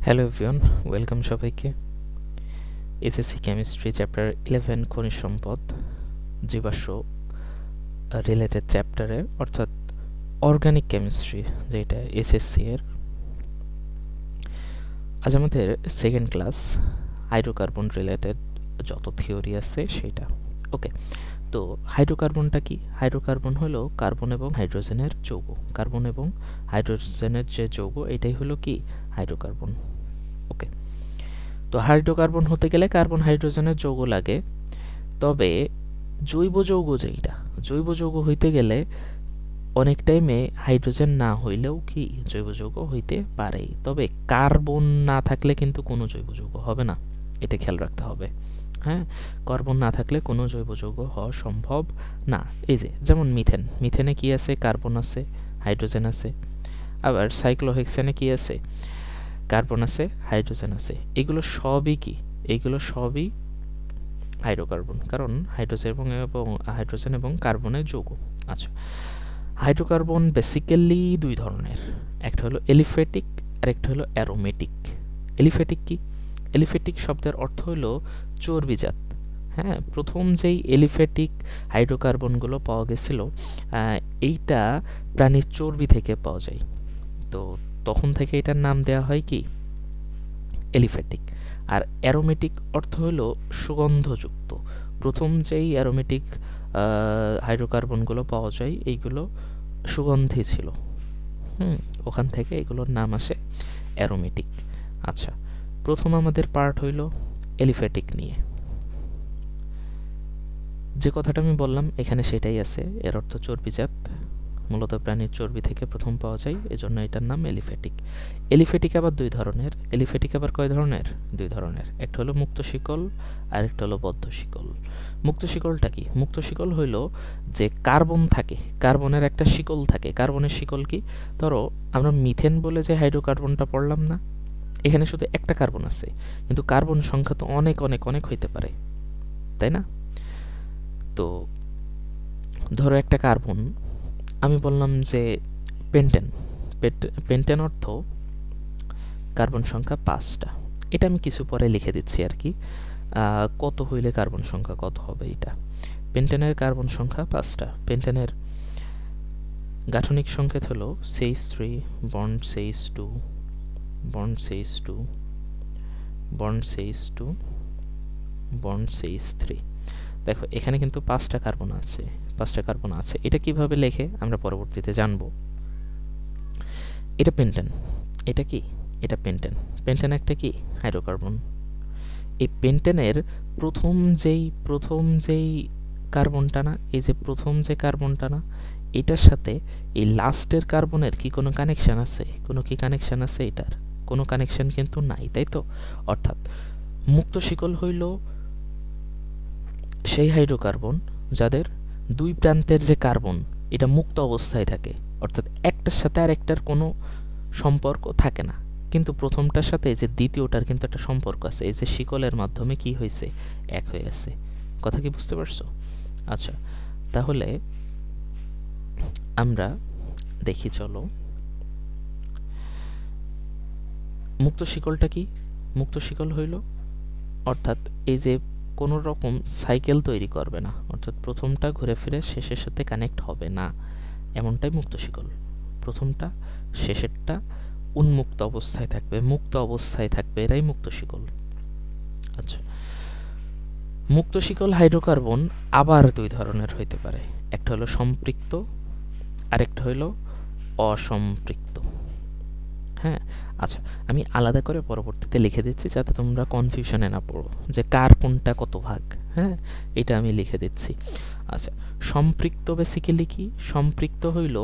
Hello everyone, welcome সবাইকে। SSC chemistry chapter 11 খনিজ সম্পদ জীবাশ্ম রিলেটেড চ্যাপ্টারে, অর্থাৎ অর্গানিক কেমিস্ট্রি যেটা এসএসসি এর। আজ আমাদের সেকেন্ড ক্লাস, হাইড্রোকার্বন রিলেটেড যত থিওরি আছে সেটা। ওকে, তো হাইড্রোকার্বনটা কি? হাইড্রোকার্বন হলো কার্বন এবং হাইড্রোজেনের যৌগ। কার্বন এবং হাইড্রোজেনের যে যৌগ, এটাই হলো কি হাইড্রোকার্বন। ওকে, তো হাইড্রোকার্বন হতে গেলে কার্বন হাইড্রোজেনের যৌগ লাগে। তবে জৈব যৌগ যেটা, জৈব যৌগ হইতে গেলে অনেক টাইমে হাইড্রোজেন না হইলেও কি জৈব যৌগ হইতে পারে। তবে কার্বন না থাকলে কিন্তু কোনো জৈব যৌগ হবে না, এটা খেয়াল রাখতে হবে। হ্যাঁ, কার্বন না থাকলে কোনো জৈব যৌগ হওয়া সম্ভব না। এই যে যেমন মিথেন, মিথেনে কি আছে? কার্বন আছে, হাইড্রোজেন আছে। আবার সাইক্লোহেক্সেনে কি আছে? কার্বন আছে, হাইড্রোজেন আছে। এগুলো সবই কি? এগুলো সবই হাইড্রোকার্বন, কারণ হাইড্রোজেন এবং কার্বনের যৌগ। আচ্ছা, হাইড্রোকার্বন বেসিক্যালি দুই ধরনের, একটা হলো এলিফ্যাটিক আর একটা হলো অ্যারোমেটিক। এলিফ্যাটিক কি? এলিফ্যাটিক শব্দের অর্থ হলো চর্বিজাত। হ্যাঁ, প্রথম যেই এলিফ্যাটিক হাইড্রোকার্বনগুলো পাওয়া গেছিল, এইটা প্রাণীর চর্বি থেকে পাওয়া যায়। তো তখন থেকে এটার নাম দেওয়া হয় কি এলিফ্যাটিক। আর অ্যারোমেটিক অর্থ হলো সুগন্ধযুক্ত। প্রথম যেই অ্যারোমেটিক হাইড্রোকার্বনগুলো পাওয়া যায়, এইগুলো সুগন্ধি ছিল। ওখান থেকে এগুলোর নাম আসে অ্যারোমেটিক। আচ্ছা, প্রথম আমাদের পার্ট হইল এলিফ্যাটিক নিয়ে। যে কথাটা আমি বললাম এখানে সেটাই আছে, এর অর্থ চর্বিজাত, মূলত প্রাণীর চর্বি থেকে প্রথম পাওয়া যায়, এজন্য এটার নাম এলিফ্যাটিক। এলিফ্যাটিক আবার দুই ধরনের। এলিফ্যাটিক আবার কয় ধরনের? দুই ধরনের। একটা হলো মুক্ত শিকল আর একটা হলো বদ্ধ শিকল। মুক্ত শিকলটা কি? মুক্ত শিকল হইল যে কার্বন থাকে, কার্বনের একটা শিকল থাকে। কার্বনের শিকল কি? ধরো আমরা মিথেন বলে যে হাইড্রোকার্বনটা পড়লাম না, এখানে শুধু একটা কার্বন আছে, কিন্তু কার্বন সংখ্যা তো অনেক অনেক অনেক হইতে পারে, তাই না? তো ধরো একটা কার্বন, আমি বললাম যে পেন্টেন। পেন্টেন অর্থ কার্বন সংখ্যা 5টা। এটা আমি কিছু পরে লিখে দিচ্ছি আর কি, কত হইলে কার্বন সংখ্যা কত হবে এটা। পেন্টেনের কার্বন সংখ্যা 5টা। পেন্টেনের গাঠনিক সংকেত হলো CH3 bond CH2 bond CH2 bond CH2 bond CH3। দেখো এখানে কিন্তু 5টা কার্বন আছে, 5টা কার্বন আছে। এটা কিভাবে লেখে আমরা পরবর্তীতে জানবো। এটা পেন্টেন। এটা কি? এটা পেন্টেন। পেন্টেন একটা কি হাইড্রোকার্বন। এই পেন্টেনের প্রথম যেই কার্বনটা না, এই যে প্রথম যে কার্বনটা না, এটার সাথে এই লাস্টের কার্বনের কি কোনো কানেকশন আছে? কোনো কি কানেকশন আছে? এটার কোনো কানেকশন কিন্তু নাই, তাই তো? অর্থাৎ মুক্ত শিকল হইল সেই হাইড্রোকার্বন যাদের দুই প্রান্তের যে কার্বন এটা মুক্ত অবস্থায় থাকে, অর্থাৎ একটার সাথে আর একটার কোনো সম্পর্ক থাকে না, কিন্তু প্রথমটার সাথে যে দ্বিতীয়টার কিন্তু একটা সম্পর্ক আছে। এই যে শিকলের মাধ্যমে কি হয়েছে? এক হয়ে আছে। কথা কি বুঝতে পারছো? আচ্ছা, তাহলে আমরা দেখি, চলো। মুক্ত শিকলটা কি? মুক্ত শিকল হইল অর্থাৎ এই যে কোনো রকম সাইকেল তৈরি করবে না, অর্থাৎ প্রথমটা ঘুরে ফিরে শেষের সাথে কানেক্ট হবে না, এমনটাই মুক্ত শিকল। প্রথমটা শেষেরটা উন্মুক্ত অবস্থায় থাকবে, মুক্ত অবস্থায় থাকবে, এরাই মুক্ত শিকল। আচ্ছা, মুক্ত শিকল হাইড্রোকার্বন আবার দুই ধরনের হইতে পারে। একটা হলো সম্পৃক্ত আর একটা হলো অসম্পৃক্ত। হ্যাঁ, আচ্ছা, আমি আলাদা করে পরবর্তীতে লিখে দিচ্ছি যাতে তোমরা কনফিউশনে না পড়ো যে কার কোনটা কত ভাগ। হ্যাঁ, এটা আমি লিখে দিচ্ছি। আচ্ছা, সম্পৃক্ত বেসিক্যালি কি? সম্পৃক্ত হইল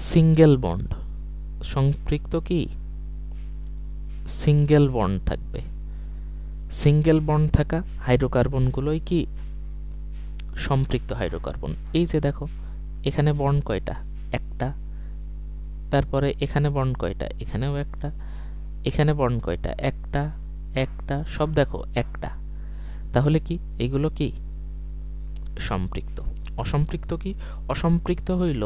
সিঙ্গেল বন্ড। সম্পৃক্ত কি? সিঙ্গেল বন্ড থাকবে। সিঙ্গেল বন্ড থাকা হাইড্রোকার্বনগুলোই কি সম্পৃক্ত হাইড্রোকার্বন। এই যে দেখো এখানে বন্ড কয়টা? একটা। তারপরে এখানে বন্ড কয়টা? এখানেও একটা। এখানে বন্ড কয়টা? একটা একটা, সব দেখো একটা। তাহলে কি এগুলো কি সম্পৃক্ত। অসম্পৃক্ত কি? অসম্পৃক্ত হইল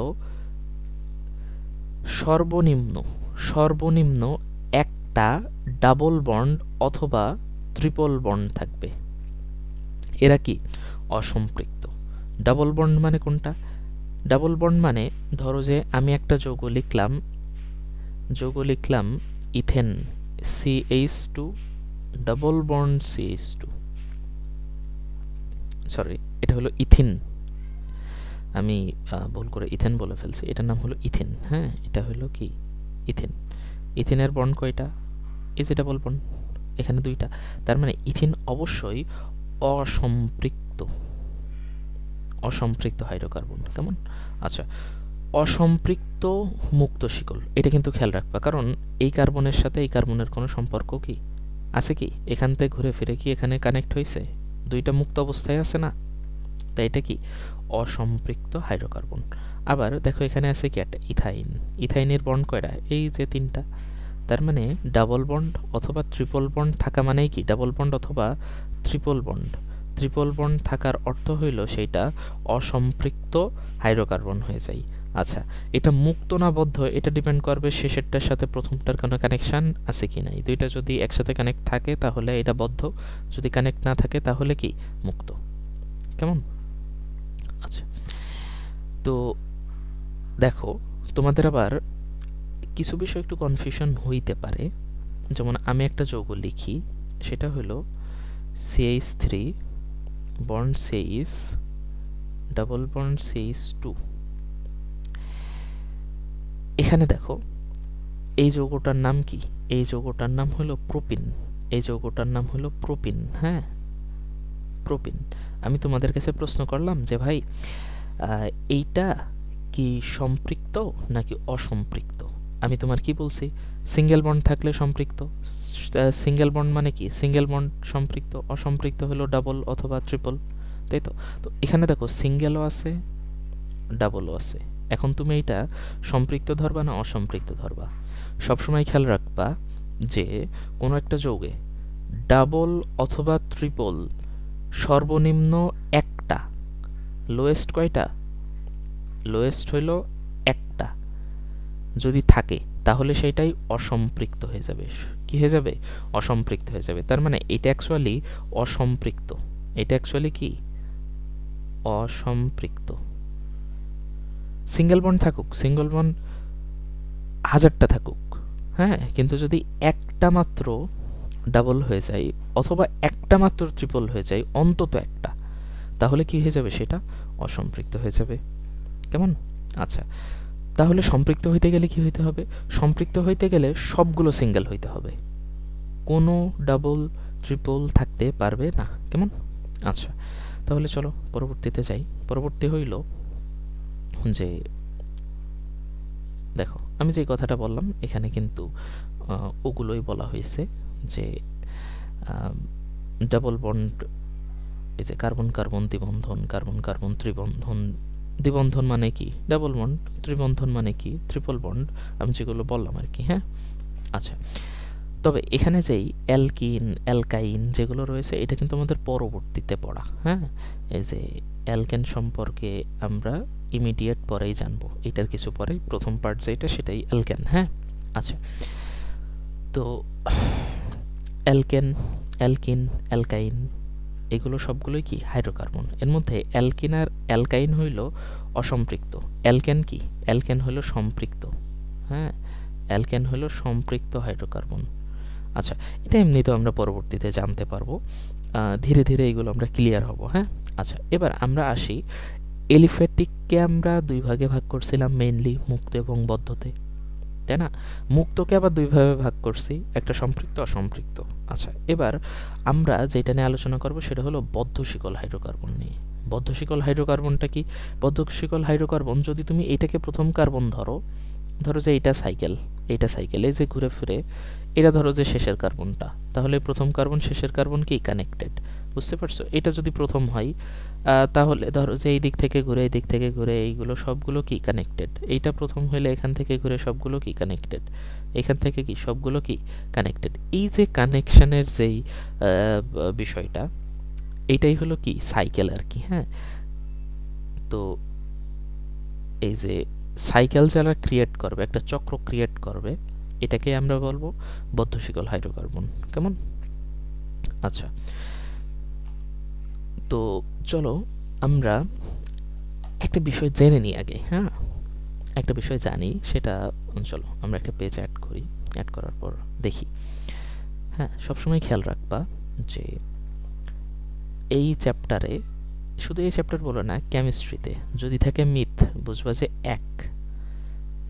সর্বনিম্ন একটা ডাবল বন্ড অথবা ট্রিপল বন্ড থাকবে। এরা কি? অসম্পৃক্ত। ডাবল বন্ড মানে কোনটা? ডাবল বন্ড মানে ধরো যে আমি একটা যৌগ লিখলাম ethane CH2 double bond CH2, sorry এটা হলো ইথিন, আমি ভুল করে ইথেন বলে ফেলছি, এটার নাম হলো ইথিন। হ্যাঁ, এটা হলো কি? ইথিন। ইথিনের বন্ড কয়টা? এই যে ডাবল বন্ড, এখানে দুইটা, তার মানে ইথিন অবশ্যই অসম্পৃক্ত হাইড্রোকার্বন। কেমন? আচ্ছা, অসম্পৃক্ত মুক্ত শিকল, এটা কিন্তু খেয়াল রাখবা, কারণ এই কার্বনের সাথে এই কার্বনের কোনো সম্পর্ক কি আছে? কি এখান থেকে ঘুরে ফিরে কি এখানে কানেক্ট হয়েছে? দুইটা মুক্ত অবস্থায় আছে না, তাই এটা কি? অসম্পৃক্ত হাইড্রোকার্বন। আবার দেখো এখানে আছে কি একটা ইথাইন। ইথাইনের বন্ড কয়টা? এই যে তিনটা। তার মানে ডাবল বন্ড অথবা ট্রিপল বন্ড থাকা মানেই কি? ডাবল বন্ড অথবা ট্রিপল বন্ড। ট্রিপল বন্ড থাকার অর্থ হইল সেইটা অসম্পৃক্ত হাইড্রোকার্বন হয়ে যায়। আচ্ছা, এটা মুক্ত না বদ্ধ এটা ডিপেন্ড করবে শেষেরটার সাথে প্রথমটার কোনো কানেকশান আছে কি নাই। দুইটা যদি একসাথে কানেক্ট থাকে তাহলে এটা বদ্ধ, যদি কানেক্ট না থাকে তাহলে কি? মুক্ত। কেমন? আচ্ছা, তো দেখো তোমাদের আবার কিছু বিষয় একটু কনফিউশন হইতে পারে। যেমন আমি একটা যৌগ লিখি, সেটা হলো CH3 bond CH double bond CH2। এখানে দেখো এই যৌগটার নাম কি? এই যৌগটার নাম হলো প্রোপিন। এই যৌগটার নাম হলো প্রোপিন। হ্যাঁ, প্রোপিন। আমি তোমাদের কাছে প্রশ্ন করলাম যে ভাই এইটা কি সম্পৃক্ত নাকি অসম্পৃক্ত? আমি তোমার কি বলছি? সিঙ্গেল বন্ড থাকলে সম্পৃক্ত। সিঙ্গেল বন্ড মানে কি? সিঙ্গেল বন্ড সম্পৃক্ত। অসম্পৃক্ত হলো ডাবল অথবা ট্রিপল, তাই তো? তো এখানে দেখো সিঙ্গেলও আছে ডাবলও আছে। এখন তুমি এইটা সম্পৃক্ত ধরবা না অসম্পৃক্ত ধরবা? সবসময় খেয়াল রাখবা যে কোনো একটা যৌগে ডাবল অথবা ট্রিপল সর্বনিম্ন একটা, লোয়েস্ট কয়টা? লোয়েস্ট হইল একটা যদি থাকে তাহলে সেটাই অসম্পৃক্ত হয়ে যাবে। কি হয়ে যাবে? অসম্পৃক্ত হয়ে যাবে। তার মানে এটা অ্যাকচুয়ালি অসম্পৃক্ত। এটা অ্যাকচুয়ালি কি? অসম্পৃক্ত। সিঙ্গেল বন্ড থাকুক, সিঙ্গেল বন্ড 1000টা থাকুক, হ্যাঁ, কিন্তু যদি একটা মাত্র ডাবল হয়ে যায় অথবা একটা মাত্র ট্রিপল হয়ে যায়, অন্তত একটা, তাহলে কি হয়ে যাবে? সেটা অসম্পৃক্ত হয়ে যাবে। কেমন? আচ্ছা, তাহলে সম্পৃক্ত হইতে গেলে কি হইতে হবে? সম্পৃক্ত হইতে গেলে সবগুলো সিঙ্গেল হইতে হবে, কোনো ডাবল ট্রিপল থাকতে পারবে না। কেমন? আচ্ছা, তাহলে চলো পরবর্তীতে যাই। পরবর্তী হইল যে দেখো আমি যে কথাটা বললাম এখানে কিন্তু ওগুলোই বলা হয়েছে যে ডাবল বন্ড, এই যে কার্বন কার্বন দ্বিবন্ধন, কার্বন কার্বন ত্রিবন্ধন। দ্বিবন্ধন মানে কি? Double bond. ত্রিবন্ধন মানে কি? Triple bond. আমি যেগুলো বললাম আর কি। হ্যাঁ, আচ্ছা, তবে এখানে যেই অ্যালকিন অ্যালকাইন যেগুলো রয়েছে এটা কিন্তু আমাদের পরবর্তীতে পড়া। হ্যাঁ, এই যে অ্যালকেন সম্পর্কে আমরা ইমিডিয়েট পরেই জানবো, এটার কিছু পরেই প্রথম পার্ট যেটা সেটাই অ্যালকেন। হ্যাঁ, আচ্ছা, তো অ্যালকেন অ্যালকিন অ্যালকাইন এগুলো সবগুলোই কি? হাইড্রোকার্বন। এর মধ্যে অ্যালকিন আর অ্যালকাইন হইল অসম্পৃক্ত, অ্যালকেন কি? অ্যালকেন হইল সম্পৃক্ত। হ্যাঁ, অ্যালকেন হইল সম্পৃক্ত হাইড্রোকার্বন। আচ্ছা, এটা এমনিতেও আমরা পরবর্তীতে জানতে পারবো, ধীরে ধীরে এগুলো আমরা ক্লিয়ার হব। হ্যাঁ, আচ্ছা, এবার আমরা আসি এলিফ্যাটিককে আমরা দুই ভাগে ভাগ করছিলাম, মেইনলি মুক্ত এবং বদ্ধতে, তাই না? মুক্তকে আবার দুইভাবে ভাগ করছি, একটা সম্পৃক্ত অসম্পৃক্ত। আচ্ছা, এবার আমরা যেটা নিয়ে আলোচনা করব সেটা হলো বদ্ধশিকল হাইড্রোকার্বন নিয়ে। বদ্ধশিকল হাইড্রোকার্বনটা কি? বদ্ধশিকল হাইড্রোকার্বন যদি তুমি এটাকে প্রথম কার্বন ধরো যে এইটা সাইকেল, এইটা সাইকেল, এই যে ঘুরে ফিরে, এটা ধরো যে শেষের কার্বনটা, তাহলে প্রথম কার্বন শেষের কার্বন কি? কানেক্টেড। বুঝতে পারছো? এটা যদি প্রথম হয় তাহলে ধরো যে এই দিক থেকে ঘুরে এই দিক থেকে ঘুরে এইগুলো সবগুলো কি? কানেক্টেড। এইটা প্রথম হইলে এখান থেকে ঘুরে সবগুলো কি? কানেক্টেড। এখান থেকে কি? সবগুলো কি? কানেক্টেড। এই যে কানেকশনের যেই বিষয়টা, এইটাই হলো কি? সাইকেল আর কি। হ্যাঁ, তো এই যে সাইকেল যারা ক্রিয়েট করবে, একটা চক্র ক্রিয়েট করবে, এটাকে আমরা বলবো বদ্ধ শিকল হাইড্রোকার্বন। কেমন? আচ্ছা, তো চলো আমরা একটা বিষয় জেনে নিই আগে। হ্যাঁ, একটা বিষয় জানি, সেটা চলো আমরা একটা পেজ অ্যাড করি। অ্যাড করার পর দেখি। হ্যাঁ, সবসময় খেয়াল রাখবা যে এই চ্যাপ্টারে, শুধু এই চ্যাপ্টার বলো না, কেমিস্ট্রিতে যদি থাকে মিথ বুঝবা যে 1,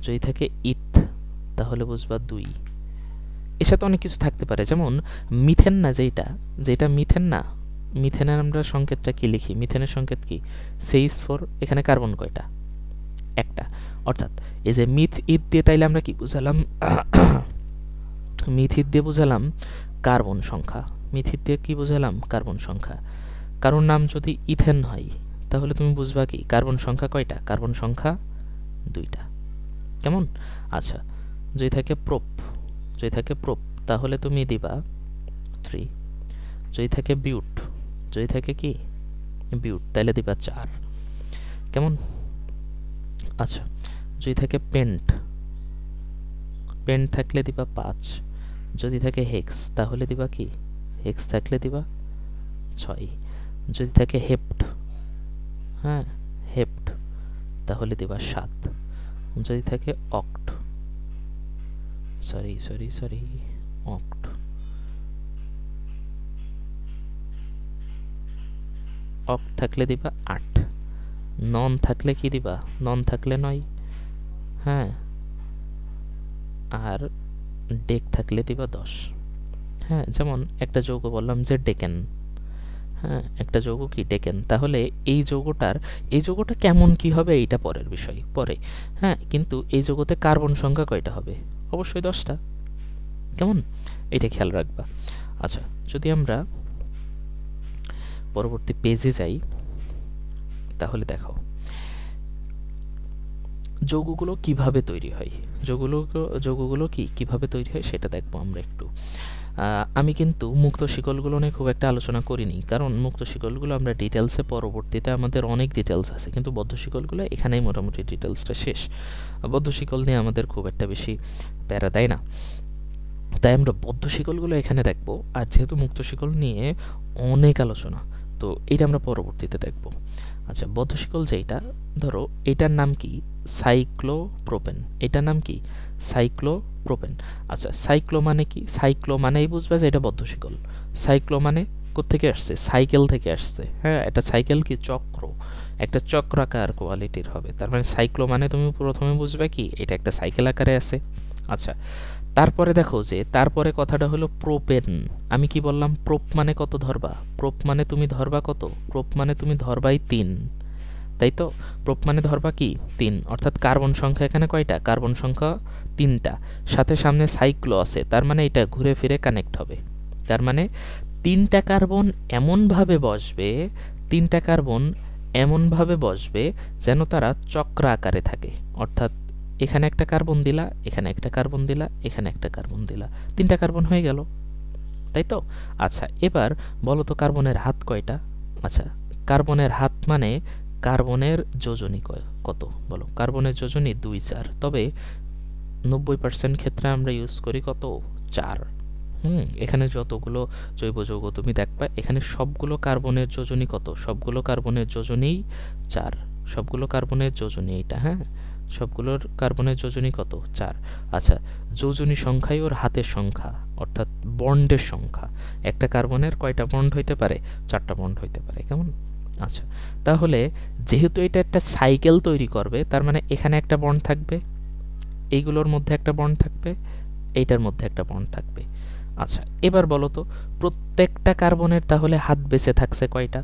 যদি থাকে ইথ তাহলে বুঝবা 2। এর সাথে অনেক কিছু থাকতে পারে, যেমন মিথেন না, যেটা মিথেন না, মিথেনের আমরা সংকেতটা কি লিখি? মিথেনের সংকেত কি? CH4। এখানে কার্বন কয়টা? একটা। অর্থাৎ এই যে মিথ ইথ দিয়ে, তাইলে আমরা কি বুঝালাম? মিথ ইথ দিয়ে বুঝালাম কার্বন সংখ্যা। মিথ ইথ দিয়ে কি বুঝালাম? কার্বন সংখ্যা। কারণ নাম যদি ইথেন হয় তাহলে তুমি বুঝবা কি কার্বন সংখ্যা কয়টা? কার্বন সংখ্যা 2টা। কেমন? আচ্ছা, যদি থাকে প্রোপ তাহলে তুমি দিবা 3। যদি থাকে বিউট, যদি থাকে কি বিউট, তাহলে দিবা 4। কেমন? আচ্ছা, যদি থাকে পেন্ট থাকলে দিবা 5। যদি থাকে হেক্স তাহলে দিবা কি? হেক্স থাকলে দিবা 6। যদি থাকে হেপ্ট, হ্যাঁ হেপ্ট, তাহলে দিবা 7। যদি থাকে অক্ট, সরি অক্ট, অক্ট থাকলে দিবা 8। নন থাকলে কি দিবা? নন থাকলে 9। হ্যাঁ, আর ডেক থাকলে দিবা 10। হ্যাঁ, যেমন একটা যৌগ বললাম যে ডেকেন। হ্যাঁ, একটা যৌগ কি? ডেকেন। তাহলে এই যৌগটা কেমন কি হবে এইটা পরের বিষয়, পরে। হ্যাঁ, কিন্তু এই যৌগতে কার্বন সংখ্যা কয়টা হবে? অবশ্যই 10টা। কেমন? এটা খেয়াল রাখবা। আচ্ছা, যদি আমরা পরবর্তী পেজে যাই তাহলে দেখো যৌগগুলো কিভাবে তৈরি হয়, যৌগগুলো কিভাবে তৈরি হয় সেটা দেখবো আমরা একটু। আমি কিন্তু মুক্ত শিকলগুলো নিয়ে খুব একটা আলোচনা করিনি, কারণ মুক্ত শিকলগুলো আমরা ডিটেলসে পরবর্তীতে, আমাদের অনেক ডিটেলস আছে, কিন্তু বদ্ধ শিকলগুলো এখানেই মোটামুটি ডিটেলসটা শেষ। বদ্ধ শিকল নিয়ে আমাদের খুব একটা বেশি প্যারা দেয় না, তাই আমরা বদ্ধ শিকলগুলো এখানে দেখব। আর যেহেতু মুক্ত শিকল নিয়ে অনেক আলোচনা, তো এটা আমরা পরবর্তীতে দেখব। আচ্ছা, বদ্ধ শিকল যেটা, ধরো এটার নাম কি? সাইক্লোপ্রোপেন। এটার নাম কি? সাইক্লোপ্রোপেন। আচ্ছা, সাইক্লো মানে কি? সাইক্লো মানেই বুঝবে যে এটা বদ্ধ শিকল। সাইক্লো মানে কোত্থেকে আসছে? সাইকেল থেকে আসছে। হ্যাঁ, একটা সাইকেল কি? চক্র, একটা চক্রাকার কোয়ালিটির হবে। তার মানে সাইক্লো মানে তুমি প্রথমে বুঝবে কি এটা একটা সাইকেল আকারে আছে। আচ্ছা, তারপরে দেখো যে তারপরে কথাটা হলো প্রোপেন। আমি কি বললাম? প্রোপ মানে কত ধরবা? প্রোপ মানে তুমি ধরবা কত? প্রোপ মানে তুমি ধরবাই 3, তাই তো? প্রোপ মানে ধরবা কি? 3। অর্থাৎ কার্বন সংখ্যা এখানে কয়টা? কার্বন সংখ্যা 3টা। সাথে সামনে সাইক্লো আছে, তার মানে এটা ঘুরে ফিরে কানেক্ট হবে। তার মানে 3টা কার্বন এমনভাবে বসবে যেন তারা চক্র আকারে থাকে। অর্থাৎ এখানে একটা কার্বন দিলা, এখানে একটা কার্বন দিলা, এখানে একটা কার্বন দিলা, 3টা কার্বন হয়ে গেল, তাই তো? আচ্ছা, এবার বলো তো কার্বনের হাত কয়টা? আচ্ছা, কার্বনের হাত মানে কার্বনের যোজনী কত বলো? কার্বনের যোজনী 2, 4। তবে 90% ক্ষেত্রে আমরা ইউজ করি কত? 4। এখানে যতগুলো জৈব যৌগ তুমি দেখবা, এখানে সবগুলো কার্বনের যোজনী কত? সবগুলো কার্বনের যোজনীই 4। সবগুলো কার্বনের যোজনী এইটা। হ্যাঁ, সবগুলোর কার্বনের যোজনী কত? 4। আচ্ছা, যোজনী সংখ্যাই ওর হাতের সংখ্যা, অর্থাৎ বন্ডের সংখ্যা। একটা কার্বনের কয়টা বন্ড হইতে পারে? 4টা বন্ড হইতে পারে। কেমন? আচ্ছা, তাহলে যেহেতু এটা একটা সাইকেল তৈরি করবে, তার মানে এখানে একটা বন্ড থাকবে, এইগুলোর মধ্যে একটা বন্ড থাকবে, এইটার মধ্যে একটা বন্ড থাকবে। আচ্ছা, এবার বলো তো প্রত্যেকটা কার্বনের তাহলে হাত বেঁচে থাকছে কয়টা?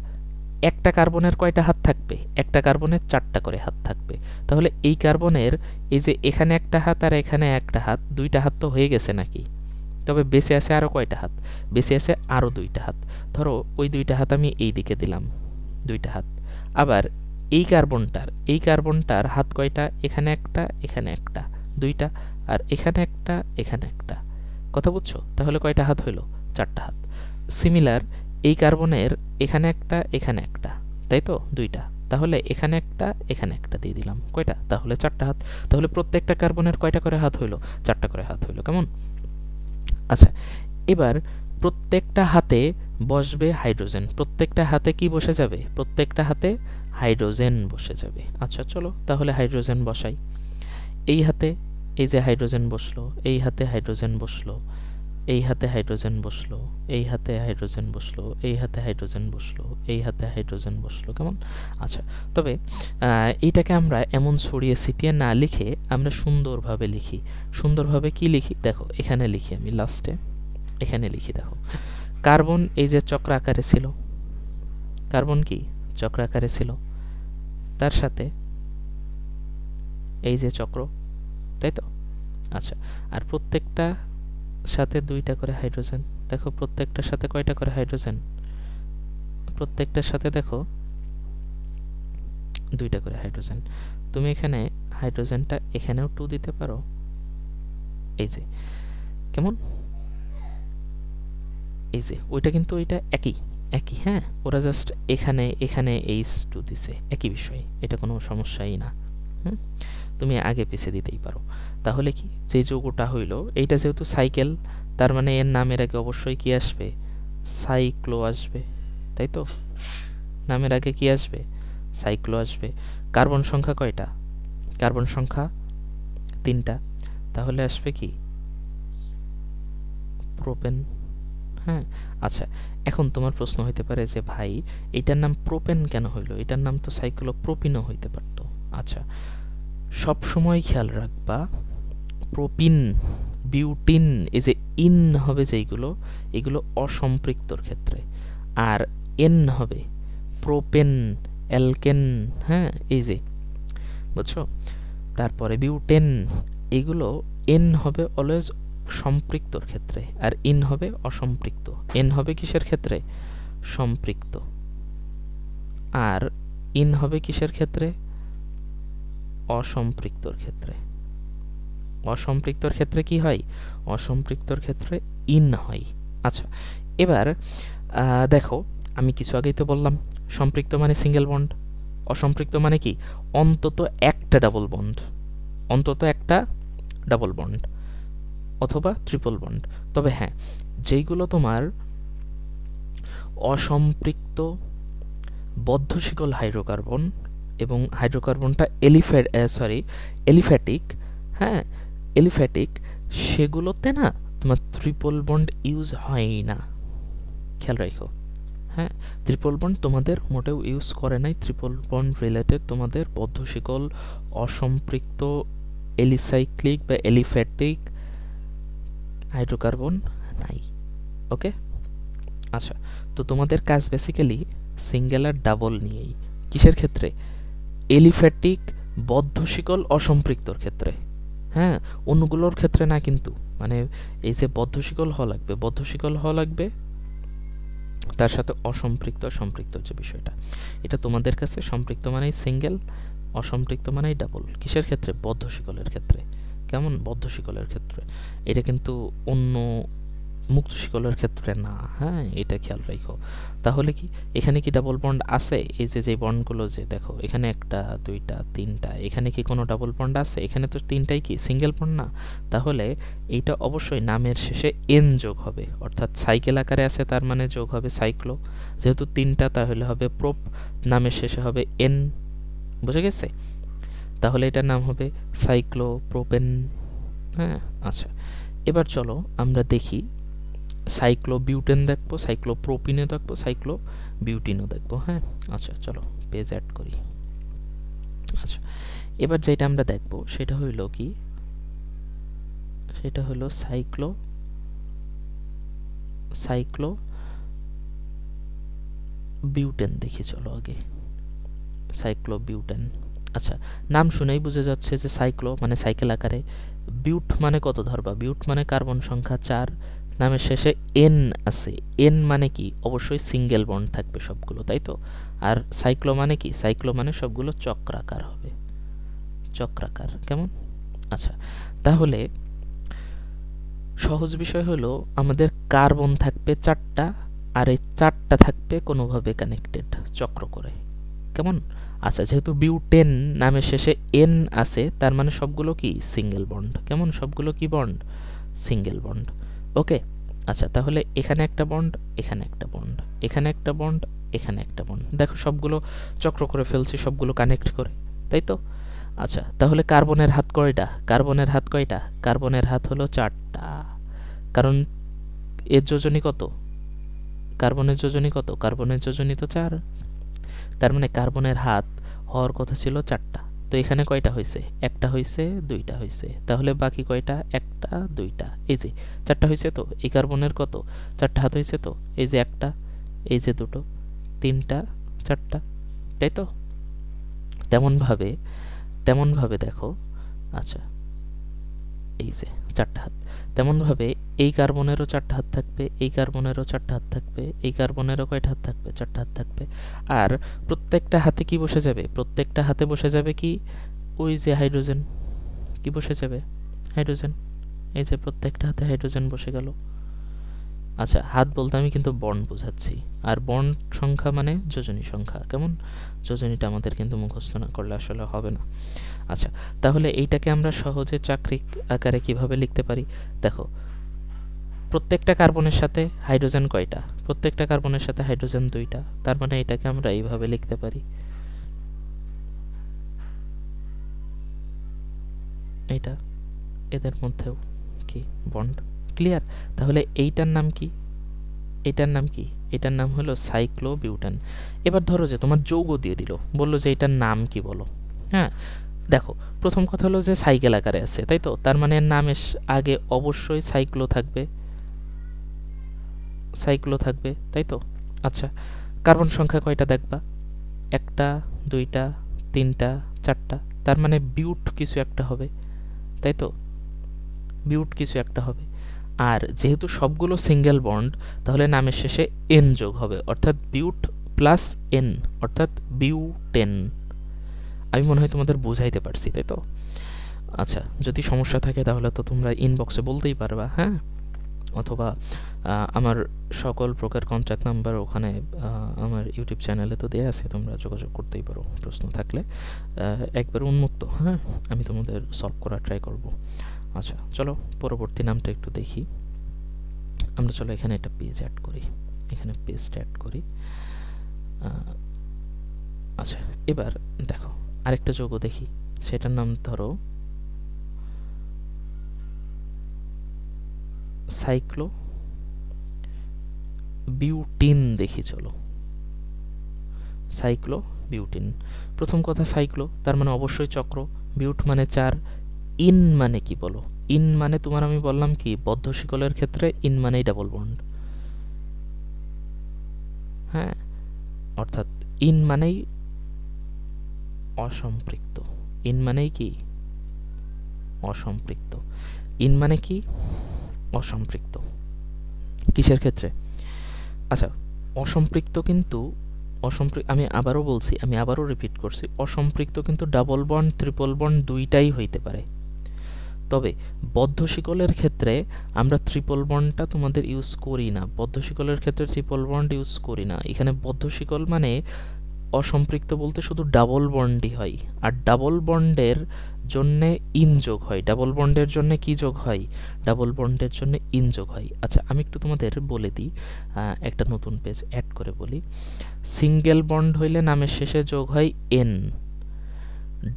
একটা কার্বনের কয়টা হাত থাকবে? একটা কার্বনের 4টা করে হাত থাকবে। তাহলে এই কার্বনের এই যে এখানে একটা হাত আর এখানে একটা হাত, 2টা হাত তো হয়ে গেছে নাকি? তবে বেঁচে আছে আরও কয়টা হাত? বেঁচে আছে আরও 2টা হাত। ধরো ওই 2টা হাত আমি এই দিকে দিলাম, 2টা হাত। আবার এই কার্বনটার হাত কয়টা? এখানে একটা, এখানে একটা, 2টা। আর এখানে একটা, এখানে একটা। কথা বুঝছো? তাহলে কয়টা হাত হইল? 4টা হাত। সিমিলার এই কার্বনের এখানে একটা, এখানে একটা, তাই তো? 2টা। তাহলে এখানে একটা দিয়ে দিলাম, কয়টা? তাহলে 4টা হাত। তাহলে প্রত্যেকটা কার্বনের কয়টা করে হাত হইল? 4টা করে হাত হইল। কেমন? আচ্ছা, এবার প্রত্যেকটা হাতে বসবে হাইড্রোজেন। প্রত্যেকটা হাতে কি বসে যাবে? প্রত্যেকটা হাতে হাইড্রোজেন বসে যাবে। আচ্ছা চলো তাহলে হাইড্রোজেন বসাই। এই হাতে এই যে হাইড্রোজেন বসলো, এই হাতে হাইড্রোজেন বসলো, এই হাতে হাইড্রোজেন বসলো, এই হাতে হাইড্রোজেন বসলো, এই হাতে হাইড্রোজেন বসলো, এই হাতে হাইড্রোজেন বসলো। কেমন? আচ্ছা, তবে এইটাকে আমরা এমন ছড়িয়ে ছিটিয়ে না লিখে আমরা সুন্দরভাবে লিখি। সুন্দরভাবে কি লিখি দেখো, এখানে লিখি আমি লাস্টে, এখানে লিখি দেখো, কার্বন এই যে চক্র আকারে ছিল, কার্বন কি চক্র আকারে ছিল, তার সাথে এই যে চক্র, তাই তো? আচ্ছা, আর প্রত্যেকটা সাথে 2টা করে হাইড্রোজেন। দেখো প্রত্যেকটার সাথে কয়টা করে হাইড্রোজেন? প্রত্যেকটার সাথে দেখো 2টা করে হাইড্রোজেন। তুমি এখানে হাইড্রোজেনটা এখানেও 2 দিতে পারো, এই যে। কেমন? এই যে ওইটা কিন্তু ওইটা একই, হ্যাঁ, ওরা জাস্ট এখানে H2 দিছে, একই বিষয়, এটা কোনো সমস্যাই না। তুমি আগে পিছিয়ে দিতেই পারো। তাহলে কি, যে যৌগটা হইল এইটা যেহেতু সাইকেল, তার মানে এর নামের আগে অবশ্যই কি আসবে? সাইক্লো আসবে, তাই তো? নামের আগে কি আসবে? সাইক্লো আসবে। কার্বন সংখ্যা কয়টা? কার্বন সংখ্যা 3টা। তাহলে আসবে কি? প্রোপেন। হ্যাঁ, আচ্ছা, এখন তোমার প্রশ্ন হইতে পারে যে ভাই এটার নাম প্রোপেন কেন হইলো? এটার নাম তো সাইক্লোপ্রোপিনও হইতে পারত। আচ্ছা, সব সময় খেয়াল রাখবা, প্রোপিন, বিউটিন, এই যে ইন হবে যেইগুলো, এগুলো অসম্পৃক্তর ক্ষেত্রে, আর এন হবে প্রোপেন, অ্যালকেন, হ্যাঁ, এই যে, বুঝছো? তারপরে বিউটেন, এগুলো এন হবে অলওয়েজ সম্পৃক্তর ক্ষেত্রে, আর ইন হবে অসম্পৃক্ত। এন হবে কিসের ক্ষেত্রে? সম্পৃক্ত। আর ইন হবে কিসের ক্ষেত্রে? অসম্পৃক্তর ক্ষেত্রে। অসম্পৃক্তর ক্ষেত্রে কি হয়? অসম্পৃক্তর ক্ষেত্রে ইন হয়। আচ্ছা, এবার দেখো, আমি কিছু আগেই তো বললাম সম্পৃক্ত মানে সিঙ্গেল বন্ড, অসম্পৃক্ত মানে কি? অন্তত একটা ডাবল বন্ড, অন্তত একটা ডাবল বন্ড অথবা ট্রিপল বন্ড। তবে হ্যাঁ, যেইগুলো তোমার অসম্পৃক্ত বদ্ধশিকল হাইড্রোকার্বন এবং হাইড্রোকার্বনটা এলিফ্যাটিক, হ্যাঁ, এলিফ্যাটিক, সেগুলোতে না তোমার ট্রিপল বন্ড ইউজ হয় না, খেয়াল রাখো। হ্যাঁ, ট্রিপল বন্ড তোমাদের মোটেও ইউজ করে নাই। ট্রিপল বন্ড রিলেটেড তোমাদের বদ্ধশিকল, অসম্পৃক্ত, এলিসাইক্লিক বা এলিফ্যাটিক হাইড্রোকার্বন নাই। ওকে, আচ্ছা, তো তোমাদের কাজ বেসিক্যালি সিঙ্গেল আর ডাবল নিয়েই। কিসের ক্ষেত্রে? এলিফ্যাটিক, বদ্ধশিকল, অসম্পৃক্তর ক্ষেত্রে। হ্যাঁ, অন্যগুলোর ক্ষেত্রে না কিন্তু। মানে এই যে বদ্ধশিকল হওয়া লাগবে, বদ্ধশিকল হওয়া লাগবে, তার সাথে অসম্পৃক্ত সম্পৃক্ত যে বিষয়টা, এটা তোমাদের কাছে সম্পৃক্ত মানেই সিঙ্গেল, অসম্পৃক্ত মানেই ডাবল। কিসের ক্ষেত্রে? বদ্ধশিকলের ক্ষেত্রে। কেমন? বদ্ধশিকলের ক্ষেত্রে। এটা কিন্তু অন্য মুক্ত শিকলের ক্ষেত্রে না। হ্যাঁ, এটা খেয়াল রাখো। তাহলে কি এখানে কি ডাবল বন্ড আছে? এই যে যে বন্ডগুলো যে দেখো, এখানে 1টা 2টা 3টা, এখানে কি কোনো ডাবল বন্ড আছে? এখানে তো 3টাই কি সিঙ্গেল বন্ড না। তাহলে এইটা অবশ্যই নামের শেষে এন যোগ হবে, অর্থাৎ সাইকেল আকারে আছে, তার মানে যোগ হবে সাইক্লো। যেহেতু 3টা, তাহলে হবে প্রোপ, নামের শেষে হবে এন। বুঝে গেছে? তাহলে এটার নাম হবে সাইক্লো প্রোপেন। হ্যাঁ, আচ্ছা, এবার চলো আমরা দেখি সাইক্লোবিউটেন দেখবো, সাইক্লোপ্রোপিনে দেখবো, সাইক্লোবিউটিনও দেখবো। হ্যাঁ, আচ্ছা চলো পেজ অ্যাড করি। আচ্ছা, এবার যেটা আমরা দেখবো সেটা হইল কি? সেটা হলো সাইক্লোবিউটেন দেখি, চলো আগে সাইক্লোবিউটেন। আচ্ছা, নাম শুনেই বুঝে যাচ্ছে যে সাইক্লো মানে সাইকেল আকারে, বিউট মানে কত ধরবা? বিউট মানে কার্বন সংখ্যা 4, নামের শেষে এন আছে। এন মানে কি? অবশ্যই সিঙ্গেল বন্ড থাকবে সবগুলো, তাই তো? আর সাইক্লো মানে কি? সাইক্লো মানে সবগুলো চক্রাকার হবে, চক্রাকার। কেমন? আচ্ছা, তাহলে সহজ বিষয় হলো আমাদের কার্বন থাকবে 4টা, আর এই 4টা থাকবে কোনোভাবে কানেক্টেড চক্র করে। কেমন? আচ্ছা, যেহেতু বিউটেন নামের শেষে এন আছে, তার মানে সবগুলো কি সিঙ্গেল বন্ড। কেমন? সবগুলো কি বন্ড? Single bond. ওকে, আচ্ছা, তাহলে এখানে একটা বন্ড, এখানে একটা বন্ড, এখানে একটা বন্ড, এখানে একটা বন্ড। দেখো সবগুলো চক্র করে ফেলছি, সবগুলো কানেক্ট করে, তাই তো? আচ্ছা, তাহলে কার্বনের হাত কয়টা? কার্বনের হাত কয়টা? কার্বনের হাত হলো 4টা, কারণ এর যোজনী কত? কার্বনের যোজনী কত? কার্বনের যোজনী তো 4। তার মানে কার্বনের হাত হওয়ার কথা ছিল 4টা। তো এখানে কয়টা হয়েছে? একটা হয়েছে, 2টা হয়েছে। তাহলে বাকি কয়টা? একটা, 2টা, এই যে 4টা হয়েছে। তো এই কার্বনের কত? 4টা হাত হয়েছে। তো এই যে একটা, এই যে দুটো, 3টা, 4টা, তাই তো? তেমনভাবে তেমনভাবে দেখো, আচ্ছা, এই যে 4টা হাত, তেমনভাবে এই কার্বনেরও 4টা হাত থাকবে, এই কার্বনেরও 4টা হাত থাকবে, এই কার্বনেরও কয়টা হাত থাকবে? 4টা হাত থাকবে। আর প্রত্যেকটা হাতে কি বসে যাবে? প্রত্যেকটা হাতে বসে যাবে কি? ওই যে হাইড্রোজেন। কি বসে যাবে? হাইড্রোজেন। এই যে প্রত্যেকটা হাতে হাইড্রোজেন বসে গেল। আচ্ছা, হাত বলতে আমি কিন্তু বন্ড বোঝাচ্ছি, আর বন্ড সংখ্যা মানে যোজনী সংখ্যা। কেমন? যোজনীটা আমাদের কিন্তু মুখস্থ না করলে আসলে হবে না। আচ্ছা, তাহলে এইটাকে আমরা সহজে চাক্রিক আকারে কিভাবে লিখতে পারি? দেখো, প্রত্যেকটা কার্বনের সাথে হাইড্রোজেন কয়টা? প্রত্যেকটা কার্বনের সাথে হাইড্রোজেন 2টা। তার মানে এটাকে আমরা এইভাবে লিখতে পারি, এটা এদের মধ্যেও কি বন্ড। ক্লিয়ার? তাহলে এইটার নাম কি? এটার নাম কি? এটার নাম হলো সাইক্লোবিউটান। এবার ধরো যে তোমার যৌগ দিয়ে দিল, বললো যে এটার নাম কি বলো। হ্যাঁ, দেখো, প্রথম কথা হলো যে সাইকেল আকারে আছে, তাই তো? তার মানে এর নামের আগে অবশ্যই সাইক্লো থাকবে, সাইক্লো থাকবে, তাই তো? আচ্ছা, কার্বন সংখ্যা কয়টা দেখবা? 1টা, 2টা, 3টা, 4টা। তার মানে বিউট কিছু একটা হবে, তাই তো? বিউট কিছু একটা হবে। আর যেহেতু সবগুলো সিঙ্গেল বন্ড, তাহলে নামের শেষে এন যোগ হবে, অর্থাৎ বিউট প্লাস এন, অর্থাৎ বিউটেন। আমি মনে হয় তোমাদের বোঝাইতে পারছি, তাই তো? আচ্ছা, যদি সমস্যা থাকে তাহলে তো তোমরা ইনবক্সে বলতেই পারবা, হ্যাঁ? অথবা আমার সকল প্রকার কন্ট্যাক্ট নাম্বার ওখানে আমার ইউটিউব চ্যানেলে তো দেয়া আছে, তোমরা যোগাযোগ করতেই পারো প্রশ্ন থাকলে। একবার উন্মুক্ত, হ্যাঁ, আমি তোমাদের সলভ করার ট্রাই করব। আচ্ছা, চলো পরবর্তী নামটা একটু দেখি আমরা। চলো এখানে একটা পেজ অ্যাড করি, এখানে পেজটা অ্যাড করি। আচ্ছা, এবার দেখো আরেকটা যৌগ দেখি, সেটার নাম ধরো সাইক্লো বিউটিন দেখি। চলো, সাইক্লো বিউটিন। প্রথম কথা সাইক্লো, তার মানে অবশ্যই চক্র। বিউট মানে 4। ইন মানে কি বলো? ইন মানে তোমার আমি বললাম কি, বদ্ধ শিকলের ক্ষেত্রে ইন মানেই ডাবল বন্ড। হ্যাঁ, অর্থাৎ ইন মানেই অসম্পৃক্ত। ইন মানেই কি? অসম্পৃক্ত। ইন মানে কি? অসম্পৃক্ত। কিসের ক্ষেত্রে? আচ্ছা, অসম্পৃক্ত কিন্তু আমি আবারও বলছি, আমি আবারও রিপিট করছি, অসম্পৃক্ত কিন্তু ডাবল বন্ড, ট্রিপল বন্ড দুইটাই হইতে পারে। তবে বদ্ধ শিকলের ক্ষেত্রে আমরা ট্রিপল বন্ডটা তোমাদের ইউজ করি না, বদ্ধ শিকলের ক্ষেত্রে ট্রিপল বন্ড ইউজ করি না। এখানে বদ্ধ শিকল মানে অসম্পৃক্ত বলতে শুধু ডাবল বন্ডই হয়, আর ডাবল বন্ডের জন্যে ইন যোগ হয়। ডাবল বন্ডের জন্য কি যোগ হয়? ডাবল বন্ডের জন্য ইন যোগ হয়। আচ্ছা, আমি একটু তোমাদের বলে দিই, একটা নতুন পেজ অ্যাড করে বলি। সিঙ্গেল বন্ড হইলে নামের শেষে যোগ হয় এন,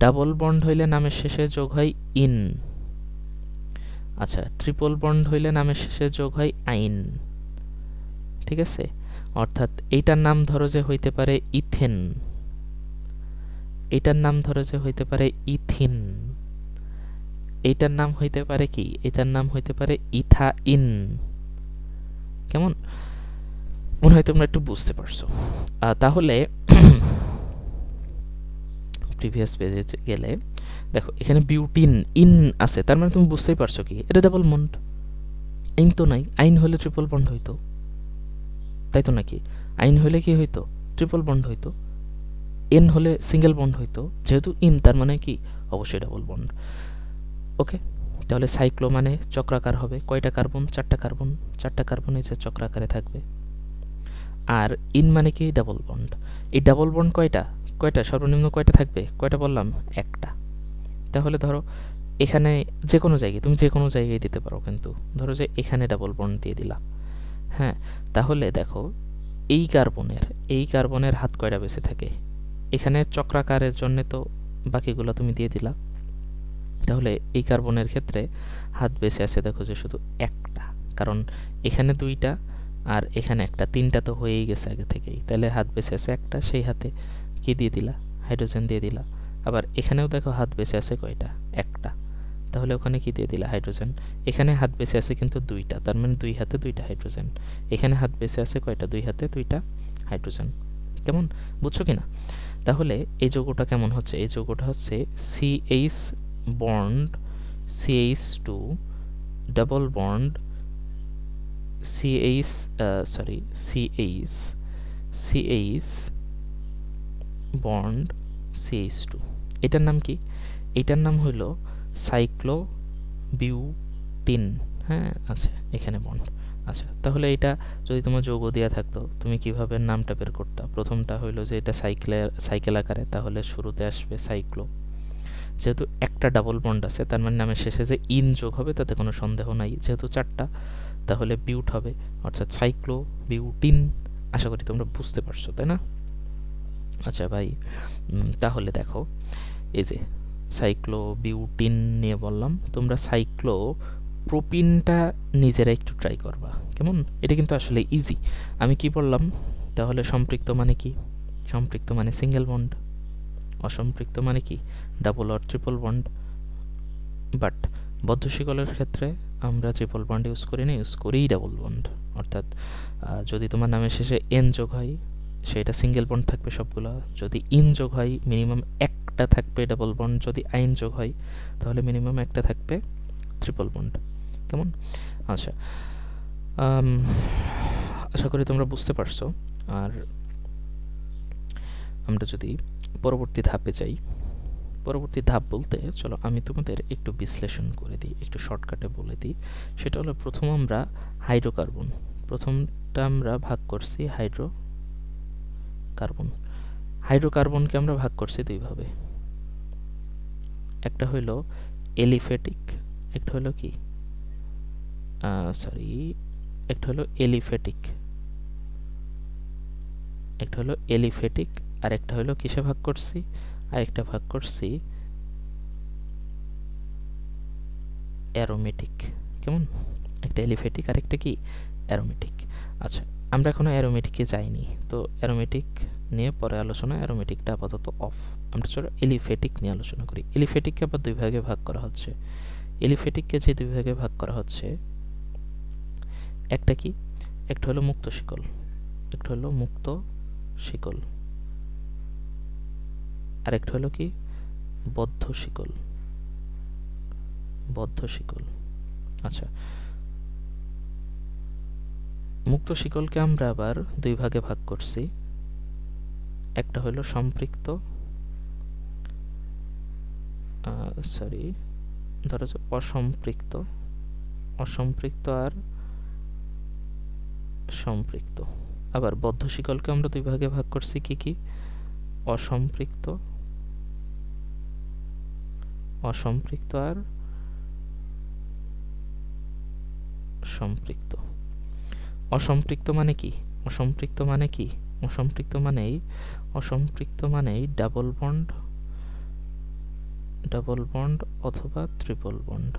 ডাবল বন্ড হইলে নামের শেষে যোগ হয় ইন। আচ্ছা, ট্রিপল বন্ড হইলে নামের শেষে যোগ হয় আইন। ঠিক আছে? অর্থাৎ এইটার নাম ধরো যে হইতে পারে ইথেন, এইটার নাম ধরো যে হইতে পারে ইথিন, এইটার নাম হইতে পারে কি? এটার নাম হইতে পারে ইথাইন। কেমন? মনে হয় তোমরা একটু বুঝতে পারছো। তাহলে প্রিভিয়াস পেজে গেলে দেখো এখানে বিউটিন ইন আছে, তার মানে তুমি বুঝতেই পারছো কি এটা ডাবল বন্ড। ইন তো নাই, আইন হলে ট্রিপল বন্ড হইতো, তাই তো নাকি? আইন হলে কি হইতো? ট্রিপল বন্ড হইতো। এন হলে সিঙ্গেল বন্ড হইতো, যেহেতু ইন তার মানে কি? অবশ্যই ডাবল বন্ড। ওকে, তাহলে সাইক্লো মানে চক্রাকার হবে। কয়টা কার্বন? 4টা কার্বন, 4টা কার্বন এই যে চক্রাকারে থাকবে। আর ইন মানে কি? Double bond. এই ডাবল বন্ড কয়টা? কয়টা সর্বনিম্ন কয়টা থাকবে, কয়টা বললাম, একটা। তাহলে ধরো এখানে যে কোনো জায়গায়, তুমি যে কোনো জায়গায় দিতে পারো, কিন্তু ধরো যে এখানে ডাবল বন্ড দিয়ে দিলা, হ্যাঁ, তাহলে দেখো এই কার্বনের হাত কয়টা বেঁচে থাকে, এখানে চক্রাকারের জন্য তো বাকিগুলো তুমি দিয়ে দিলা, তাহলে এই কার্বনের ক্ষেত্রে হাত বেঁচে আছে দেখো যে শুধু একটা, কারণ এখানে দুইটা আর এখানে একটা, তিনটা তো হয়েই গেছে আগে থেকেই, তাহলে হাত বেঁচে আছে একটা, সেই হাতে কি দিয়ে দিলা, হাইড্রোজেন দিয়ে দিলা। আবার এখানেও দেখো হাত বেঁচে আছে কয়টা, একটা, তাহলে ওখানে কি দিয়ে দিলা, হাইড্রোজেন। এখানে হাত বেঁচে আছে কিন্তু দুইটা, তার মানে দুই হাতে দুইটা হাইড্রোজেন। এখানে হাত বেঁচে আছে কয়টা, দুই হাতে দুইটা হাইড্রোজেন। কেমন, বুঝছো কি না? তাহলে এই যৌগটা কেমন হচ্ছে, এই যৌগটা হচ্ছে CH bond CH2 double bond CH bond CH2। এটার নাম কি, এটার নাম হইল সাইক্লোবিউটিন। হ্যাঁ, আচ্ছা, এখানে বন্ড। আচ্ছা, তাহলে এটা যদি তোমার যৌগ দেওয়া থাকতো তুমি কিভাবে নামটা বের করতা? প্রথমটা হইলো যে এটা সাইকেল আকারে, তাহলে শুরুতে আসবে সাইক্লো। যেহেতু একটা ডাবল বন্ড আছে, তার মানে নামের শেষে যে ইন যোগ হবে তাতে কোনো সন্দেহ নাই, যেহেতু চারটা, তাহলে বিউট হবে, অর্থাৎ সাইক্লো বিউটিন। আশা করি তোমরা বুঝতে পারছো, তাই না? আচ্ছা ভাই, তাহলে দেখো এই যে সাইক্লো বিউটিন নিয়ে বললাম, তোমরা সাইক্লো প্রোপিনটা নিজেরা একটু ট্রাই করবা, কেমন? এটা কিন্তু আসলে ইজি। আমি কি বললাম তাহলে? সম্পৃক্ত মানে কি? সম্পৃক্ত মানে সিঙ্গেল বন্ড, অসম্পৃক্ত মানে কি, double or triple bond. But বদ্ধ শিকলের ক্ষেত্রে আমরা ট্রিপল বন্ড ইউজ করি না, ইউজ করি ডাবল বন্ড। অর্থাৎ যদি তোমার নামের শেষে এন যোগ হয় সেটা সিঙ্গেল বন্ড থাকবে সবগুলো, যদি ইন যোগ হয় মিনিমাম একটা থাকবে ডাবল বন্ড, যদি আইন যোগ হয় তাহলে মিনিমাম একটা থাকবে ট্রিপল বন্ড। কেমন? আচ্ছা, আশা করি তোমরা বুঝতে পারছো। আর আমরা যদি পরবর্তী ধাপে যাই, পরবর্তী ধাপ বলতে চলো আমি তোমাদের একটু বিশ্লেষণ করে দিই, একটু শর্টকাটে বলে দিই। সেটা হলো, প্রথম আমরা হাইড্রোকার্বন, প্রথমটা আমরা ভাগ করছি হাইড্রোকার্বনকে আমরা ভাগ করছি দুইভাবে, একটা হইল এলিফ্যাটিক, একটা হলো কি একটা হলো এলিফ্যাটিক, আর একটা হলো কিসে ভাগ করছি, আর একটা ভাগ করছি অ্যারোমেটিক। কেমন? একটা এলিফ্যাটিক আর একটা কি অ্যারোমেটিক। আচ্ছা, আমরা এখনো অ্যারোমেটিকে যাইনি, তো অ্যারোমেটিক নিয়ে পরে আলোচনা, অ্যারোমেটিকটা আপাতত অফ। আমরা চলো এলিফ্যাটিক নিয়ে আলোচনা করি। এলিফ্যাটিককে আবার দুই ভাগে ভাগ করা হচ্ছে। এলিফ্যাটিককে যে দুই ভাগে ভাগ করা হচ্ছে, একটা কি, একটা হলো মুক্ত শিকল, আর একটা হলো কি বদ্ধ শিকল। আচ্ছা, মুক্ত শিকলকে আমরা আবার দুই ভাগে ভাগ করছি, একটা হলো সম্পৃক্ত, ধরো যে অসম্পৃক্ত আর সম্পৃক্ত। আবার বদ্ধ শিকলকে আমরা দুই ভাগে ভাগ করছি, কি অসম্পৃক্ত আর সম্পৃক্ত। অসম্পৃক্ত মানেই ডাবল বন্ড অথবা ট্রিপল বন্ড।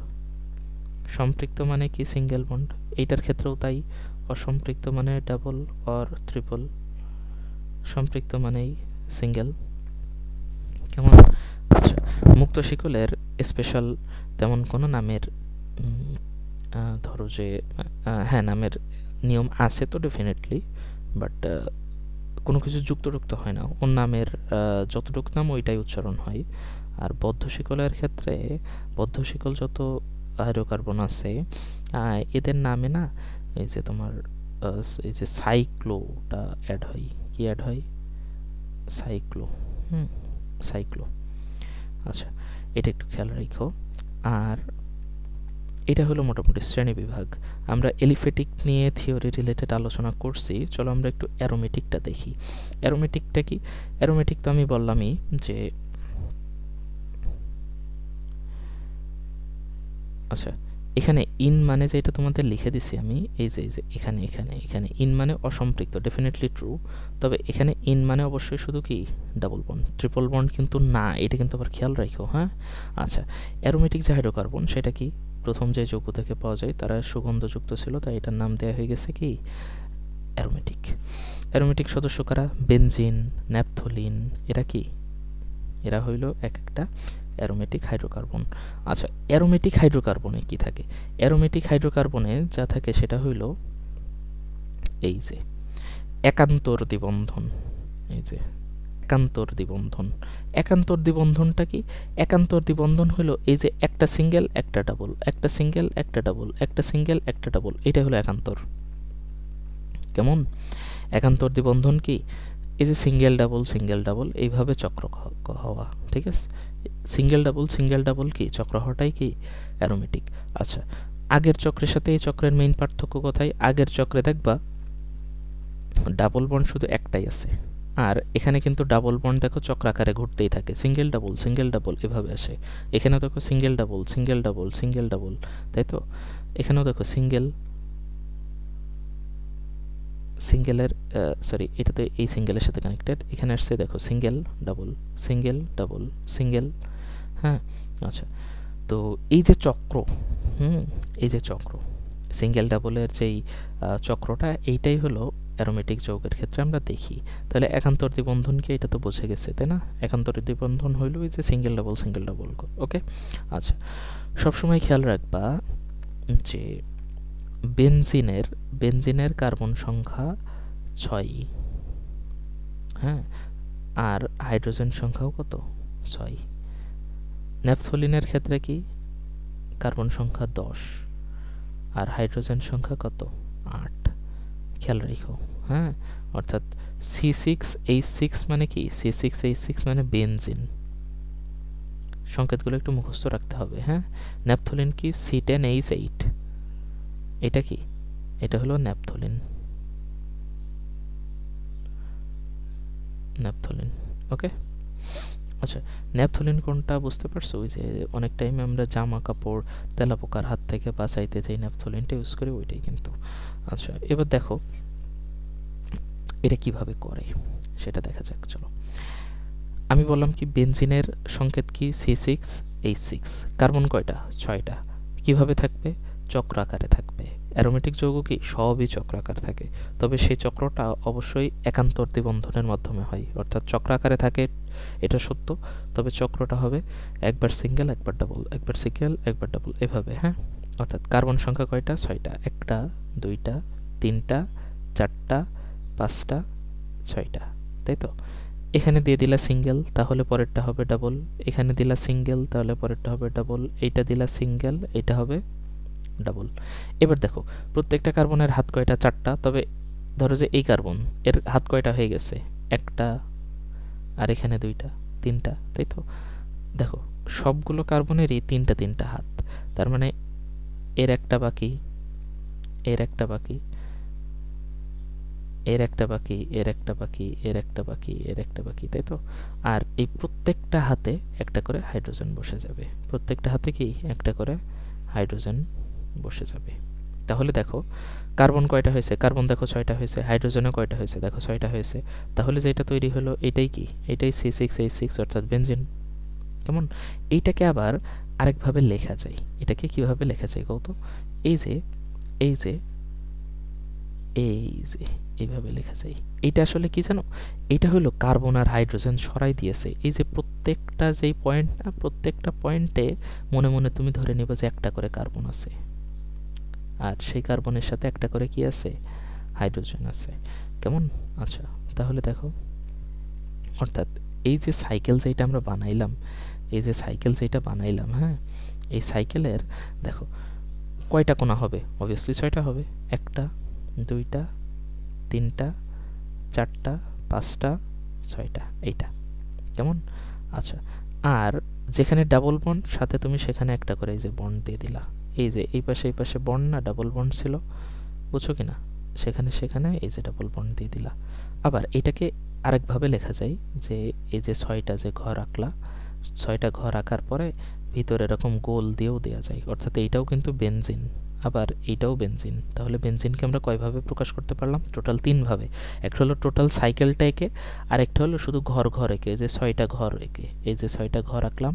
সম্পৃক্ত মানে কি সিঙ্গেল বন্ড, এইটার ক্ষেত্রেও তাই। অসম্পৃক্ত মানে ডাবল অর ট্রিপল, সম্পৃক্ত মানেই সিঙ্গেল। কেমন? আচ্ছা, মুক্ত শিকলের স্পেশাল তেমন কোনো নামের ধরো যে হ্যাঁ, নামের নিয়ম আছে তো ডেফিনেটলি, বাট কোনো কিছু যুক্ত হয় না, ওর নামের যতটুকু নাম ওইটাই উচ্চারণ হয়। আর বদ্ধ শিকলের ক্ষেত্রে বদ্ধ শিকল যত হাইড্রোকার্বন আছে এদের নামে না এই যে তোমার এই যে সাইক্লোটা অ্যাড হয়। কি অ্যাড হয়? সাইক্লো। আচ্ছা, এটা একটু খেয়াল রাখো। আর এটা হলো মোটামুটি শ্রেণীবিভাগ। আমরা এলিফ্যাটিক নিয়ে থিওরি রিলেটেড আলোচনা করছি, চলো আমরা একটু অ্যারোমেটিকটা দেখি। অ্যারোমেটিকটা কি? অ্যারোমেটিক তো আমি বললামই যে আচ্ছা, এখানে ইন মানে যে এটা তোমাদের লিখে দিছি আমি, এই যে এখানে এখানে এখানে ইন মানে অসম্পৃক্ত, ডেফিনেটলি ট্রু। তবে এখানে ইন মানে অবশ্যই শুধু কি ডাবল বন্ড, ট্রিপল বন্ড কিন্তু না, এটা কিন্তু আবার খেয়াল রাখো। হ্যাঁ, আচ্ছা, অ্যারোমেটিক যে হাইড্রোকার্বন সেটা কি প্রথম যে যৌগ থেকে পাওয়া যায় তারা সুগন্ধযুক্ত ছিল, তাই এটার নাম দেওয়া হয়ে গেছে কি অ্যারোমেটিক। অ্যারোমেটিক সদস্য কারা? বেনজিন, ন্যাপথলিন, এরা কি? এরা হইল এক একটা অ্যারোমেটিক হাইড্রোকার্বন। আচ্ছা, অ্যারোমেটিক হাইড্রোকার্বনে কি থাকে? অ্যারোমেটিক হাইড্রোকার্বনে যা থাকে সেটা হইল এই যে একান্তর দ্বিবন্ধন। এই যে একান্তর দ্বিবন্ধন। একান্তর দ্বিবন্ধনটা কি? একান্তর দ্বিবন্ধন হলো এই যে একটা সিঙ্গেল একটা ডাবল, একটা সিঙ্গেল একটা ডাবল, একটা সিঙ্গেল একটা ডাবল, এটা হলো একান্তর। কেমন? একান্তর দ্বিবন্ধন কি? এই যে সিঙ্গেল ডাবল এইভাবে চক্র হওয়া, ঠিক আছে? সিঙ্গেল ডাবল কি চক্র হওয়াটাই কি অ্যারোমেটিক। আচ্ছা, আগের চক্রের সাথে এই চক্রের মেইন পার্থক্য কোথায়? আগের চক্রে দেখবা ডাবল বন্ড শুধু একটাই আছে, আর এখানে কিন্তু ডাবল বন্ড দেখো চক্রাকারে ঘুরতেই থাকে, সিঙ্গেল ডাবল এভাবে আসে। এখানেও দেখো সিঙ্গেল ডাবল, তাই তো? এখানেও দেখো সিঙ্গেলের সরি, এটা তো এই সিঙ্গেলের সাথে কানেক্টেড, এখানে আসছে দেখো সিঙ্গেল ডাবল সিঙ্গেল। হ্যাঁ, আচ্ছা, তো এই যে চক্র, এই যে চক্র সিঙ্গেল ডাবলের যেই চক্রটা, এইটাই হলো অ্যারোমেটিক যৌগের ক্ষেত্রে আমরা দেখি। তাহলে একান্তর দ্বিবন্ধনকে এটা তো বোঝা গেছে, তাই না? একান্তর দ্বিবন্ধন হইল এই যে সিঙ্গেল ডাবল। ওকে, আচ্ছা, সবসময় খেয়াল রাখবা যে বেনজিনের কার্বন সংখ্যা 6, হ্যাঁ, আর হাইড্রোজেন সংখ্যাও কত? 6। ন্যাপথলিনের ক্ষেত্রে কি কার্বন সংখ্যা 10 আর হাইড্রোজেন সংখ্যা কত? 8। খেয়াল রাখো, হ্যাঁ, অর্থাৎ C6H6 মানে কি? C6H6 মানে বেনজিন। সংকেতগুলো একটু মুখস্থ রাখতে হবে। হ্যাঁ, ন্যাপথলিন কি? C10H8, এটা কি? এটা হলো ন্যাপথলিন। ওকে, আচ্ছা, ন্যাপথলিন কোনটা বুঝতে পারছো? ওই যে অনেক টাইম আমরা জামা কাপড় তেলাপোকার হাত থেকে বাঁচাইতে যে ন্যাপথলিনটা ইউজ করি, ওইটাই কিন্তু। আচ্ছা, এবার দেখো এটা কিভাবে করে সেটা দেখা যাক। চলো, আমি বললাম কি বেনজিনের সংকেত কি? C6H6। কার্বন কয়টা? 6টা। কিভাবে থাকবে? চক্রাকারে থাকবে। অ্যারোমেটিক যৌগ কি? সবই চক্রাকার থাকে, তবে সেই চক্রটা অবশ্যই একান্তর দ্বিবন্ধনের মাধ্যমে হয়, অর্থাৎ চক্রাকারে থাকে, এটা সত্য, তবে চক্রটা হবে একবার সিঙ্গেল একবার ডাবল, একবার সিঙ্গেল একবার ডাবল, এভাবে। হ্যাঁ, অর্থাৎ কার্বন সংখ্যা কয়টা? 6টা। 1টা 2টা 3টা 4টা 5টা 6টা, তাই তো? এখানে দিয়ে দিলা সিঙ্গেল, তাহলে পরেরটা হবে ডাবল। এখানে দিলা সিঙ্গেল, তাহলে পরেরটা হবে ডাবল। এইটা দিলা সিঙ্গেল, এটা হবে ডাবল। এবার দেখো প্রত্যেকটা কার্বনের হাত কয়টা? 4টা। তবে ধরো যে এই কার্বন, এর হাত কয়টা হয়ে গেছে? 1টা, আর এখানে 2টা 3টা, তাই তো? দেখো সবগুলো কার্বনেরই 3টা হাত, তার মানে এর একটা বাকি, এর একটা বাকি, এর একটা বাকি, এর একটা বাকি, এর একটা বাকি, এর একটা বাকি, তাই তো? আর এই প্রত্যেকটা হাতে একটা করে হাইড্রোজেন বসে যাবে। প্রত্যেকটা হাতে কি একটা করে হাইড্রোজেন বসে যাবে। তাহলে দেখো কার্বন কয়টা হয়েছে? কার্বন দেখো 6টা হয়েছে। হাইড্রোজেনও কয়টা হয়েছে? দেখো 6টা হয়েছে। তাহলে যেটা তৈরি হলো এটাই কি? এটাই C6H6 অর্থাৎ বেনজিন। কেমন? এইটাকে আবার আরেকভাবে লেখা যায়। এটাকে কিভাবে লেখা যায় কত? এই যে এই যে এই যে এইভাবে লেখা যায়। এইটা আসলে কি জানো? এটা হলো কার্বন আর হাইড্রোজেন সরাই দিয়েছে। এই যে প্রত্যেকটা যেই পয়েন্ট না, প্রত্যেকটা পয়েন্টে মনে মনে তুমি ধরে নেবে যে একটা করে কার্বন আছে, আর সেই কার্বনের সাথে একটা করে কি আছে? হাইড্রোজেন আছে। কেমন? আচ্ছা, তাহলে দেখো, অর্থাৎ এই যে সাইকেল যেটা আমরা বানাইলাম, এই যে সাইকেল যেটা বানাইলাম, হ্যাঁ, এই সাইকেলের দেখো কয়টা কোণা হবে? অবভিয়াসলি 6টা হবে। 1টা 2টা 3টা 4টা 5টা 6টা, এইটা। কেমন? আচ্ছা, আর যেখানে ডাবল বন্ড সাথে তুমি সেখানে একটা করে এই যে বন্ড দিয়ে দিলা, এই যে এই পাশে বন্ড না, ডাবল বন্ড ছিল, বুঝছো কি না? সেখানে এই যে ডাবল বন্ড দিয়ে দিলা। আবার এটাকে আরেকভাবে লেখা যায় যে এই যে 6টা যে ঘর আঁকলা, 6টা ঘর আঁকার পরে ভিতরে এরকম গোল দিয়েও দেওয়া যায়, অর্থাৎ এইটাও কিন্তু বেনজিন, আবার এইটাও বেনজিন। তাহলে বেনজিনকে আমরা কয়ভাবে প্রকাশ করতে পারলাম? টোটাল 3ভাবে। একটা হলো টোটাল সাইকেলটা এঁকে, আরেকটা হলো শুধু ঘর এঁকে, যে 6টা ঘর এঁকে, এই যে 6টা ঘর আঁকলাম,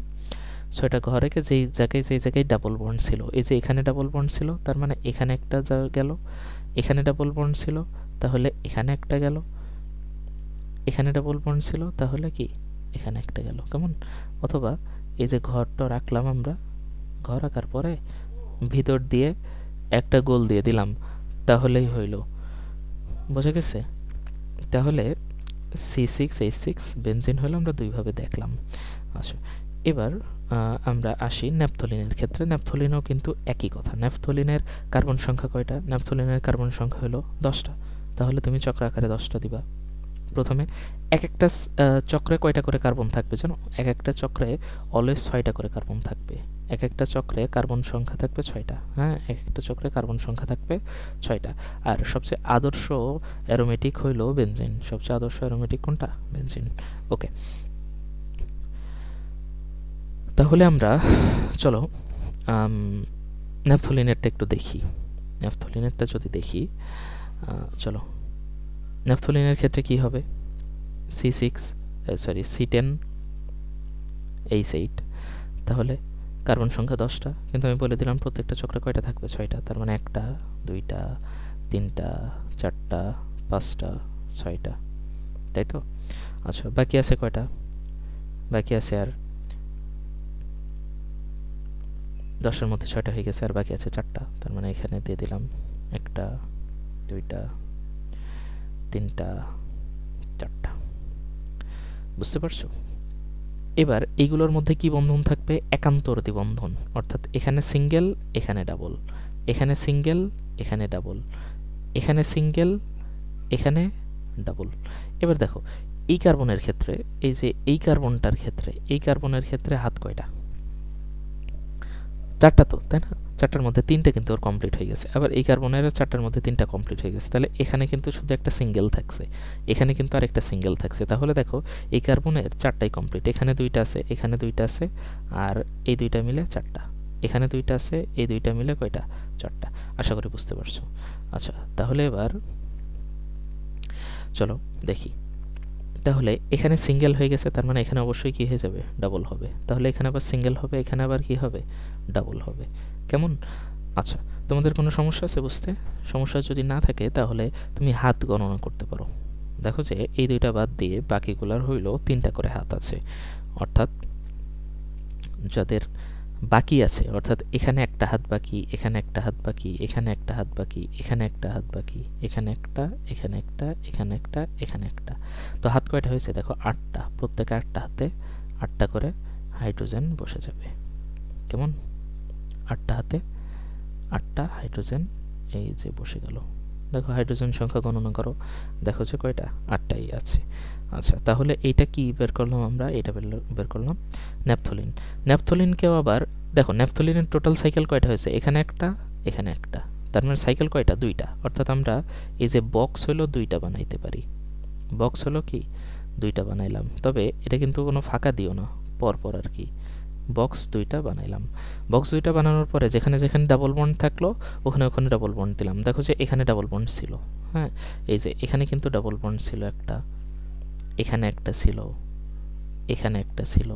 6টা ঘর এঁকে যেই জায়গায় ডাবল বন্ড ছিল, এই যে এখানে ডাবল বন্ড ছিল, তার মানে এখানে একটা গেল, এখানে ডাবল বন্ড ছিল, তাহলে এখানে একটা গেল, এখানে ডাবল বন্ড ছিল, তাহলে কি এখানে একটা গেল। কেমন? অথবা এই যে ঘরটা রাখলাম আমরা, ঘর আঁকার পরে ভিতর দিয়ে একটা গোল দিয়ে দিলাম, তাহলেই হইল। বোঝা গেছে? তাহলে C6H6 বেনজিন হলো আমরা দুইভাবে দেখলাম। আচ্ছা, এবার আমরা আসি ন্যাপথলিনের ক্ষেত্রে। ন্যাপথলিনও কিন্তু একই কথা। ন্যাপথলিনের কার্বন সংখ্যা কয়টা? ন্যাপথলিনের কার্বন সংখ্যা হলো 10টা। তাহলে তুমি চক্র আকারে 10টা দিবা। প্রথমে এক একটা চক্রে কয়টা করে কার্বন থাকবে জানো? এক একটা চক্রে অলওয়েজ 6টা করে কার্বন থাকবে। এক একটা চক্রে কার্বন সংখ্যা থাকবে 6টা। হ্যাঁ, এক একটা চক্রে কার্বন সংখ্যা থাকবে 6টা। আর সবচেয়ে আদর্শ অ্যারোমেটিক হইল বেনজিন। সবচেয়ে আদর্শ অ্যারোমেটিক কোনটা? বেনজিন। ওকে, তাহলে আমরা চলো ন্যাপথলিনেরটা একটু দেখি। ন্যাপথলিনেরটা যদি দেখি, চলো, ন্যাপথলিনের ক্ষেত্রে কি হবে? C10 H8। তাহলে কার্বন সংখ্যা 10টা, কিন্তু আমি বলে দিলাম প্রত্যেকটা চক্রে কয়টা থাকবে? 6টা। তার মানে 1টা 2টা 3টা 4টা 5টা 6টা, তাই তো? আচ্ছা, বাকি আছে কয়টা? বাকি আছে আর 10-এর মধ্যে 6টা হয়ে গেছে, আর বাকি আছে 4টা। তার মানে এখানে দিয়ে দিলাম 1টা 2টা 3টা 4টা। বুঝতে পারছো? এবার এইগুলোর মধ্যে কি বন্ধন থাকবে? একান্তরতি বন্ধন, অর্থাৎ এখানে সিঙ্গেল, এখানে ডাবল, এখানে সিঙ্গেল, এখানে ডাবল, এখানে সিঙ্গেল, এখানে ডাবল। এবার দেখো এই কার্বনের ক্ষেত্রে, এই যে এই কার্বনটার ক্ষেত্রে, এই কার্বনের ক্ষেত্রে হাত কয়টা? 4টা তো, তাই না? 4টার মধ্যে 3টে কিন্তু ওর কমপ্লিট হয়ে গেছে। আবার এই কার্বনের 4টার মধ্যে 3টা কমপ্লিট হয়ে গেছে। তাহলে এখানে কিন্তু শুধু একটা সিঙ্গেল থাকছে, এখানে কিন্তু আরেকটা সিঙ্গেল থাকছে। তাহলে দেখো এই কার্বনের 4টাই কমপ্লিট। এখানে 2টা আছে, এখানে 2টা আছে, আর এই 2টা মিলে 4টা। এখানে 2টা আছে, এই 2টা মিলে কয়টা? 4টা। আশা করি বুঝতে পারছো। আচ্ছা, তাহলে এবার চলো দেখি। তাহলে এখানে সিঙ্গেল হয়ে গেছে, তার মানে এখানে অবশ্যই কি হয়ে যাবে? ডাবল হবে। তাহলে এখানে আবার সিঙ্গেল হবে, এখানে আবার কি হবে? ডাবল হবে। কেমন? আচ্ছা, তোমাদের কোনো সমস্যা আছে বুঝতে? সমস্যা যদি না থাকে তাহলে তুমি হাত গণনা করতে পারো। দেখো যে এই 2টা বাদ দিয়ে বাকিগুলার হইল 3টা করে হাত আছে, অর্থাৎ যাদের বাকি আছে, অর্থাৎ এখানে একটা হাত বাকি, এখানে একটা হাত বাকি, এখানে একটা হাত বাকি, এখানে একটা হাত বাকি, এখানে একটা, এখানে একটা, এখানে একটা, এখানে একটা। তো হাত কয়টা হয়েছে? দেখো 8টা। প্রত্যেকে 8টা হাতে 8টা করে হাইড্রোজেন বসে যাবে। কেমন? 8টা হাতে 8টা হাইড্রোজেন এই যে বসে গেল। দেখো হাইড্রোজেন সংখ্যা গণনা করো, দেখো যে কয়টা? 8টাই আছে। আচ্ছা, তাহলে এইটা কি বের করলাম আমরা? এটা বের করলাম ন্যাপথলিন। ন্যাপথলিনকেও আবার দেখো, ন্যাপথলিনের টোটাল সাইকেল কয়টা হয়েছে? এখানে একটা, এখানে একটা। তার মানে সাইকেল কয়টা? 2টা। অর্থাৎ আমরা এই যে বক্স হলো 2টা বানাইতে পারি। বক্স হলো কি? 2টা বানাইলাম। তবে এটা কিন্তু কোনো ফাঁকা দিও না, পরপর আর কি। বক্স 2টা বানাইলাম। বক্স 2টা বানানোর পরে যেখানে যেখানে ডাবল বন্ড থাকলো ওখানে ওখানে ডাবল বন্ড দিলাম। দেখো যে এখানে ডাবল বন্ড ছিল। হ্যাঁ, এই যে এখানে কিন্তু ডাবল বন্ড ছিল একটা, এখানে একটা ছিল, এখানে একটা ছিল,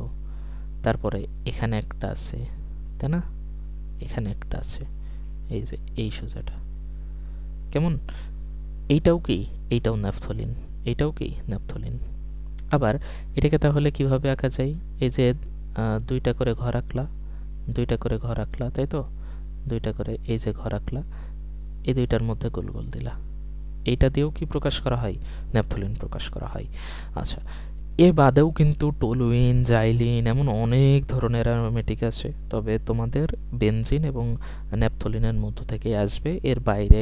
তারপরে এখানে একটা আছে, তাই না? এখানে একটা আছে, এই যে এই সোজাটা। কেমন? এইটাও কি? এইটাও ন্যাপথলিন। এইটাও কি? ন্যাপথলিন। আবার এটাকে তাহলে কিভাবে আঁকা যায়? এই যে 2টা করে ঘর আঁকলা, 2টা করে ঘর আঁকলা, তাই তো? 2টা করে এই যে ঘর আঁকলা, এই 2টার মধ্যে গোল গোল দিলা। এইটা দিয়েও কি প্রকাশ করা হয়? ন্যাপথলিন প্রকাশ করা হয়। আচ্ছা, এ বাদেও কিন্তু টলুইন, জাইলিন এমন অনেক ধরনের অ্যারোমেটিক আছে, তবে তোমাদের বেনজিন এবং ন্যাপথলিনের মধ্য থেকে আসবে, এর বাইরে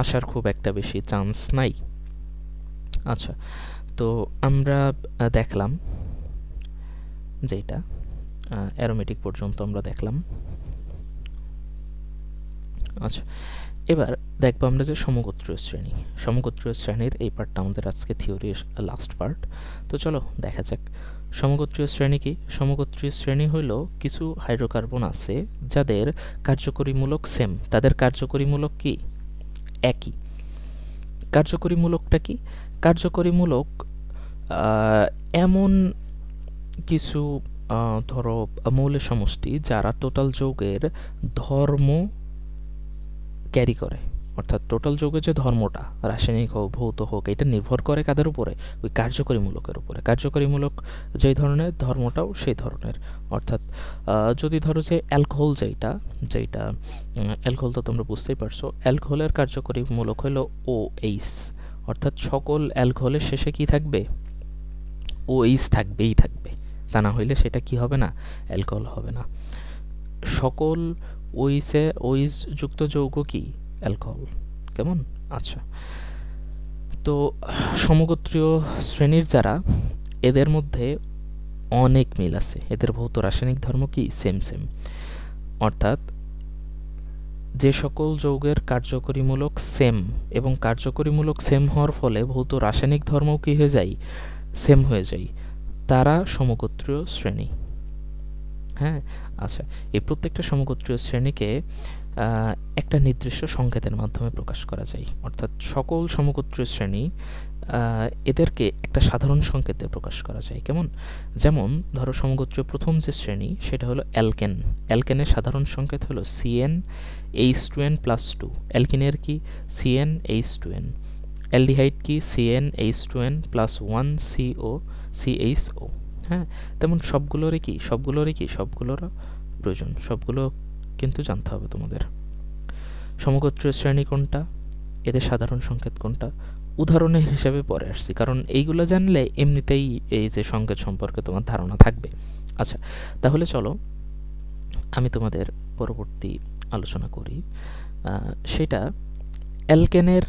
আসার খুব একটা বেশি চান্স নাই। আচ্ছা, তো আমরা দেখলাম যেটা অ্যারোমেটিক পর্যন্ত আমরা দেখলাম। আচ্ছা, এবার দেখবো আমরা যে সমগোত্রীয় শ্রেণী। সমগোত্রীয় শ্রেণীর এই পার্টটা আমাদের আজকে থিওরির লাস্ট পার্ট। তো চলো দেখা যাক সমগোত্রীয় শ্রেণী কি। সমগোত্রীয় শ্রেণী হইল কিছু হাইড্রোকার্বন আছে যাদের কার্যকরীমূলক সেম, তাদের কার্যকরীমূলক কি একই। কার্যকরীমূলকটা কি? কার্যকরীমূলক এমন কিছু ধরো মৌলের সমষ্টি যারা টোটাল যৌগের ধর্ম ক্যারি করে, অর্থাৎ টোটাল যৌগের যে ধর্মটা রাসায়নিক হোক ভৌত হোক এটা নির্ভর করে কাদের উপরে? ওই কার্যকরীমূলকের উপরে। কার্যকরীমূলক যেই ধরনের ধর্মটাও সেই ধরনের। অর্থাৎ যদি ধরো যে অ্যালকোহল যেইটা অ্যালকোহল তো তোমরা বুঝতেই পারছো, অ্যালকোহলের কার্যকরীমূলক হলো OH, অর্থাৎ সকল অ্যালকোহলের শেষে কি থাকবে? OH থাকবেই থাকবে, তা না হইলে সেটা কি হবে না? অ্যালকোহল হবে না। সকল OH যুক্ত যৌগ কি? অ্যালকোহল। কেমন? আচ্ছা, তো সমগোত্রীয় শ্রেণীর যারা, এদের মধ্যে অনেক মিল আছে, এদের ভৌত রাসায়নিক ধর্ম কি? Same same. অর্থাৎ যে সকল যৌগের কার্যকরীমূলক সেম, এবং কার্যকরীমূলক সেম হওয়ার ফলে ভৌত রাসায়নিক ধর্মও কি হয়ে যায়? সেম হয়ে যায়, তারা সমগোত্রীয় শ্রেণী। হ্যাঁ, আচ্ছা, এই প্রত্যেকটা সমগোত্রীয় শ্রেণীকে একটা নির্দিষ্ট সংকেতের মাধ্যমে প্রকাশ করা যায়। অর্থাৎ সকল সমগোত্রীয় শ্রেণী এদেরকে একটা সাধারণ সংকেতে প্রকাশ করা যায়। কেমন? যেমন ধরো সমগোত্রীয় প্রথম যে শ্রেণী সেটা হলো অ্যালকেন। অ্যালকেনের সাধারণ সংকেত হলো CnH2n+2। অ্যালকিনের কি? CnH2n। অ্যালডিহাইড কি? CnH2n+1COCHO। হ্যাঁ, তেমন সবগুলোরই প্রয়োজন, সবগুলো কিন্তু জানতে হবে তোমাদের। সমগোত্রীয় শ্রেণী কোনটা, এদের সাধারণ সংকেত কোনটা, উদাহরণের হিসাবে পরে আসছি, কারণ এইগুলো জানলে এমনিতেই এই যে সংকেত সম্পর্কে তোমার ধারণা থাকবে। আচ্ছা, তাহলে চলো আমি তোমাদের পরবর্তী আলোচনা করি। সেটা অ্যালকেনের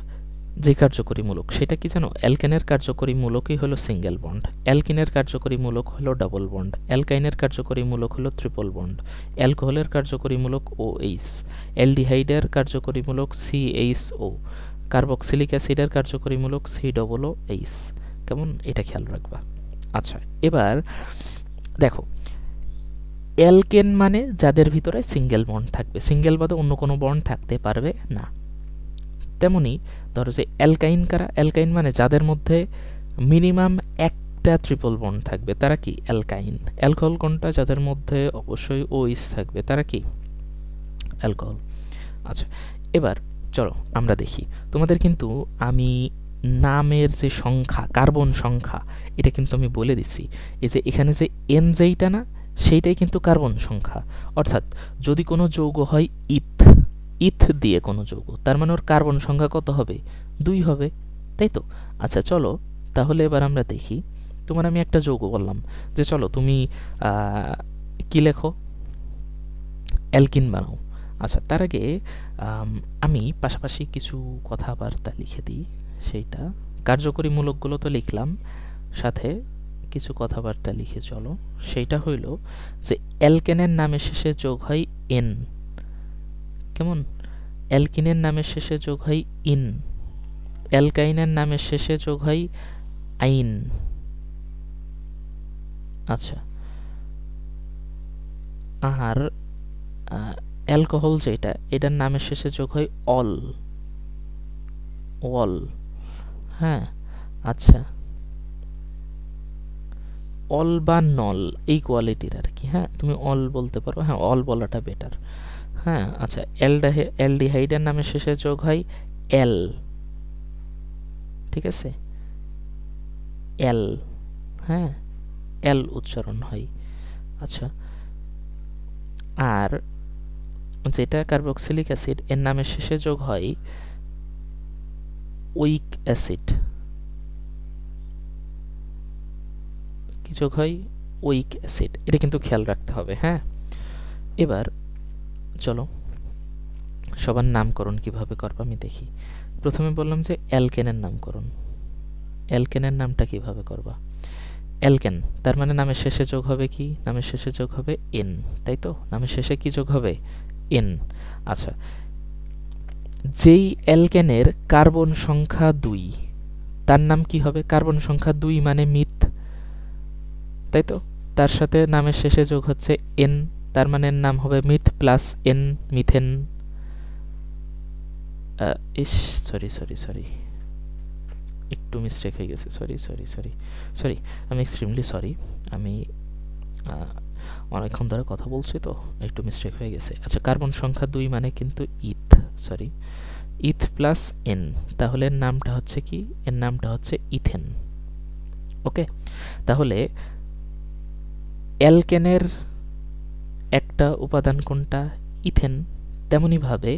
যে কার্যকরীমূলক সেটা কি জানো? অ্যালকেনের কার্যকরীমূলকই হলো সিঙ্গেল বন্ড, অ্যালকিনের কার্যকরীমূলক হলো ডাবল বন্ড, অ্যালকাইনের কার্যকরীমূলক হলো ট্রিপল বন্ড, অ্যালকোহলের কার্যকরীমূলক OH, অ্যালডিহাইডের কার্যকরীমূলক CHO, কার্বক্সিলিক অ্যাসিডের কার্যকরীমূলক COOH। কেমন? এটা খেয়াল রাখবা। আচ্ছা, এবার দেখো অ্যালকেন মানে যাদের ভিতরে সিঙ্গেল বন্ড থাকবে, সিঙ্গেল বাদে অন্য কোনো বন্ড থাকতে পারবে না। তেমনি ধরো যে অ্যালকাইন কারা? অ্যালকাইন মানে যাদের মধ্যে মিনিমাম একটা ট্রিপল বন্ড থাকবে, তারা কি? অ্যালকাইন। অ্যালকোহল কোনটা? যাদের মধ্যে অবশ্যই OH থাকবে, তারা কি? অ্যালকোহল। আচ্ছা, এবার চলো আমরা দেখি। তোমাদের কিন্তু আমি নামের যে সংখ্যা, কার্বন সংখ্যা, এটা কিন্তু আমি বলে দিছি। এই যে এখানে যে N যেইটা না, সেইটাই কিন্তু কার্বন সংখ্যা। অর্থাৎ যদি কোনো যৌগ হয় ইথ দিয়ে কোনো যৌগ, তার মানে ওর কার্বন সংখ্যা কত হবে? 2 হবে, তাই তো? আচ্ছা, চলো তাহলে এবার আমরা দেখি। তোমার আমি একটা যৌগ বললাম যে চলো তুমি কি লেখো? অ্যালকিন বানাও। আচ্ছা, তার আগে আমি পাশাপাশি কিছু কথাবার্তা লিখে দিই। সেইটা কার্যকরীমূলকগুলো তো লিখলাম, সাথে কিছু কথাবার্তা লিখে চলো। সেইটা হইল যে অ্যালকেনের নামের শেষে যোগ হয় N। কেমন? অ্যালকিনের নামের শেষে যোগ হয় ইন, অ্যালকাইনের নামের শেষে যোগ হয় আইন। আচ্ছা, আর অ্যালকোহল যেটা, এটার নামের শেষে যোগ হয় অল। হ্যাঁ, আচ্ছা, অল বা নল এই কোয়ালিটির আর কি। হ্যাঁ, তুমি অল বলতে পারো, হ্যাঁ অল বলাটা বেটার। হ্যাঁ, আচ্ছা, অ্যালডিহাইডের নামের শেষে যোগ হয় এল। ঠিক আছে, এল। হ্যাঁ, এল উচ্চারণ হয়। আচ্ছা, আর যেটা কার্বক্সিলিক অ্যাসিড, এর নামের শেষে যোগ হয় উইক অ্যাসিড। কি যোগ হয়? Week acid. এটা কিন্তু খেয়াল রাখতে হবে। হ্যাঁ, এবার চলো সবার নামকরণ কিভাবে করবো আমি দেখি। প্রথমে বললাম যে অ্যালকেনের নামকরণ। অ্যালকেনের নামটা কিভাবে করবা? অ্যালকেন তার মানে নামের শেষে যোগ হবে কি? নামের শেষে যোগ হবে এন, তাই তো? নামের শেষে কি যোগ হবে? এন। আচ্ছা, যেই অ্যালকেনের কার্বন সংখ্যা 2 তার নাম কি হবে? কার্বন সংখ্যা 2 মানে মিথ, তাই তো? তার সাথে নামের শেষে যোগ হচ্ছে এন, তার মানে নাম হবে myth plus N, methane. Sorry, একটু মিস্টেক হয়ে গেছে, সরি, আমি এক্সট্রিমলি সরি। আমি অনেকক্ষণ ধরে কথা বলছি তো একটু মিস্টেক হয়ে গেছে। আচ্ছা, কার্বন সংখ্যা 2 মানে কিন্তু ইথ প্লাস এন, তাহলে নামটা হচ্ছে কি? এর নামটা হচ্ছে ইথেন। ওকে, তাহলে অ্যালকেনের একটা উপাদান কোনটা? ইথেন। তেমনিভাবে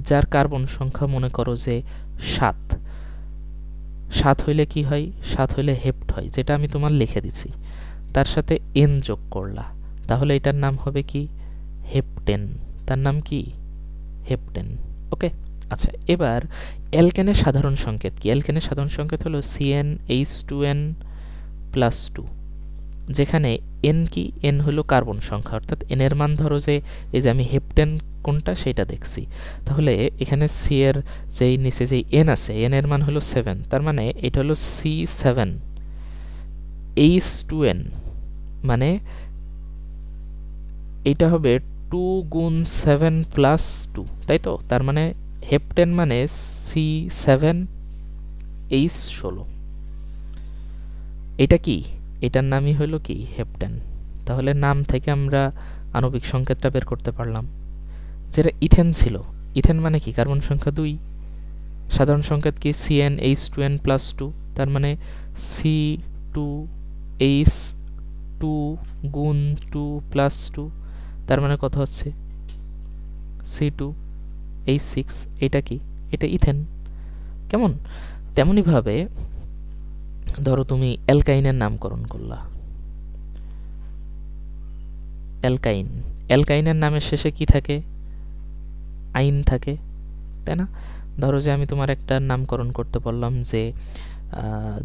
যার কার্বন সংখ্যা মনে করো যে 7 হইলে কি হয়? 7 হইলে হেপ্ট হয়, যেটা আমি তোমার লিখে দিছি। তার সাথে এন যোগ করলা, তাহলে এটার নাম হবে কি? হেপ্টেন। তার নাম কি? হেপ্টেন। ওকে, আচ্ছা, এবার অ্যালকেনের সাধারণ সংকেত কি? অ্যালকেনের সাধারণ সংকেত হলো CnH2n প্লাস 2, যেখানে এন কি? এন হলো কার্বন সংখ্যা, অর্থাৎ এন এর মান ধরো যে এই যে আমি হেপ্টেন কোনটা সেটা দেখছি, তাহলে এখানে সি এর যেই নিচে যেই এন আছে, এন এর মান হলো 7, তার মানে এটা হলো C7H2n, মানে এটা হবে 2 গুণ 7 প্লাস 2, তাই তো? তার মানে হেপ্টেন মানে C7H16। এটা কি? এটার নামই হলো কি? হেপ্টেন। তাহলে নাম থেকে আমরা আণবিক সংকেতটা বের করতে পারলাম। যেটা ইথেন ছিল, ইথেন মানে কি? কার্বন সংখ্যা 2, সাধারণ সংকেত কি? CnH2n প্লাস 2, তার মানে C2H2 গুণ 2 প্লাস 2, তার মানে কত হচ্ছে? C2H6। এটা কি? এটা ইথেন। কেমন? তেমনিভাবে ধরো তুমি অ্যালকাইনের নামকরণ করলা। অ্যালকাইনের নামের শেষে কি থাকে? আইন থাকে, তাই না? ধরো যে আমি তোমার একটা নামকরণ করতে বললাম যে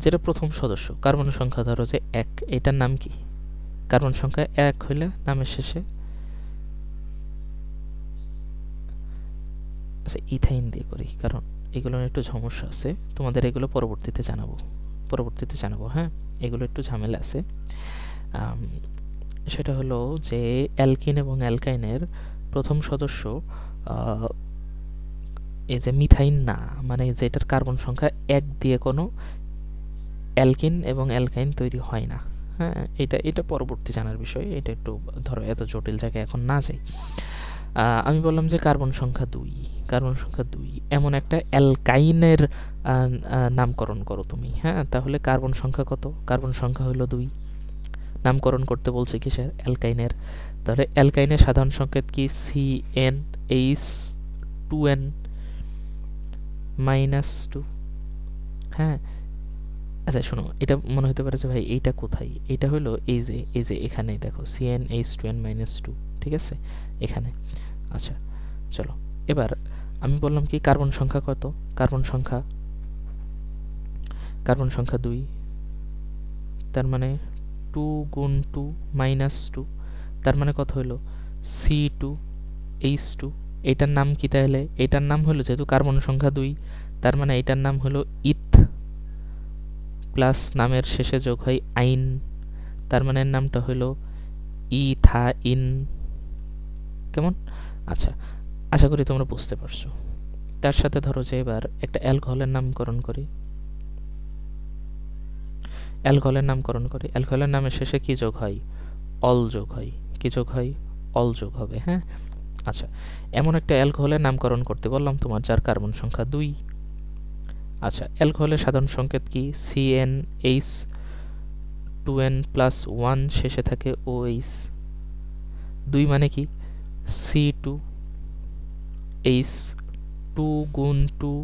যেটা প্রথম সদস্য, কার্বন সংখ্যা ধরো যে 1, এটার নাম কি? কার্বন সংখ্যা 1 হইলে নামের শেষে আচ্ছা ইথাইন দিয়ে করি, কারণ এগুলোর একটু সমস্যা আছে, তোমাদের এগুলো পরবর্তীতে জানাবো। হ্যাঁ, এগুলো একটু ঝামেলা আছে। সেটা হলো যে অ্যালকিন এবং অ্যালকাইনের প্রথম সদস্য এই যে মিথাইন না, মানে যেটার কার্বন সংখ্যা 1 দিয়ে কোনো অ্যালকিন এবং অ্যালকাইন তৈরি হয় না। হ্যাঁ, এটা পরবর্তী জানার বিষয়, এটা একটু ধরো এত জটিল জায়গায় এখন না যাই। আমি বললাম যে কার্বন সংখ্যা 2 এমন একটা অ্যালকাইনের নামকরণ করো তুমি। হ্যাঁ, তাহলে কার্বন সংখ্যা কত? কার্বন সংখ্যা হলো 2, নামকরণ করতে বলছে কিসের? অ্যালকাইনের। তাহলে অ্যালকাইনের সাধারণ সংকেত কি? CnH2n minus 2। হ্যাঁ, আচ্ছা শোনো, এটা মনে হতে পারে যে ভাই এইটা কোথায়? এটা হলো এই যে এখানে দেখো CnH2n মাইনাস 2, ঠিক আছে, এখানে। আচ্ছা চলো, এবার আমি বললাম কি কার্বন সংখ্যা কত? কার্বন সংখ্যা 2, তার মানে 2 গুণ 2 মাইনাস 2, তার মানে কত হলো? C2H2। এটার নাম কি তাহলে? এটার নাম হলো, যেহেতু কার্বন সংখ্যা 2, তার মানে এটার নাম হলো ইথ প্লাস নামের শেষে যোগ হয় আইন, তার মানে নামটা হলো ইথাইন। কেমন? আচ্ছা, আশা করি তোমরা বুঝতে পারছো। তার সাথে ধরো যে এবার একটা অ্যালকোহলের নামকরণ করি। অ্যালকোহলের নামের শেষে কি যোগ হয়? অল যোগ হয়। কি যোগ হয়? অল যোগ হবে। হ্যাঁ, আচ্ছা, এমন একটা অ্যালকোহলের নামকরণ করতে বললাম তোমার, যার কার্বন সংখ্যা 2। আচ্ছা, অ্যালকোহলের সাধারণ সংকেত কি? CnH2n প্লাস 1, শেষে থাকে OH। 2 মানে কি? C2H2 গুণ 2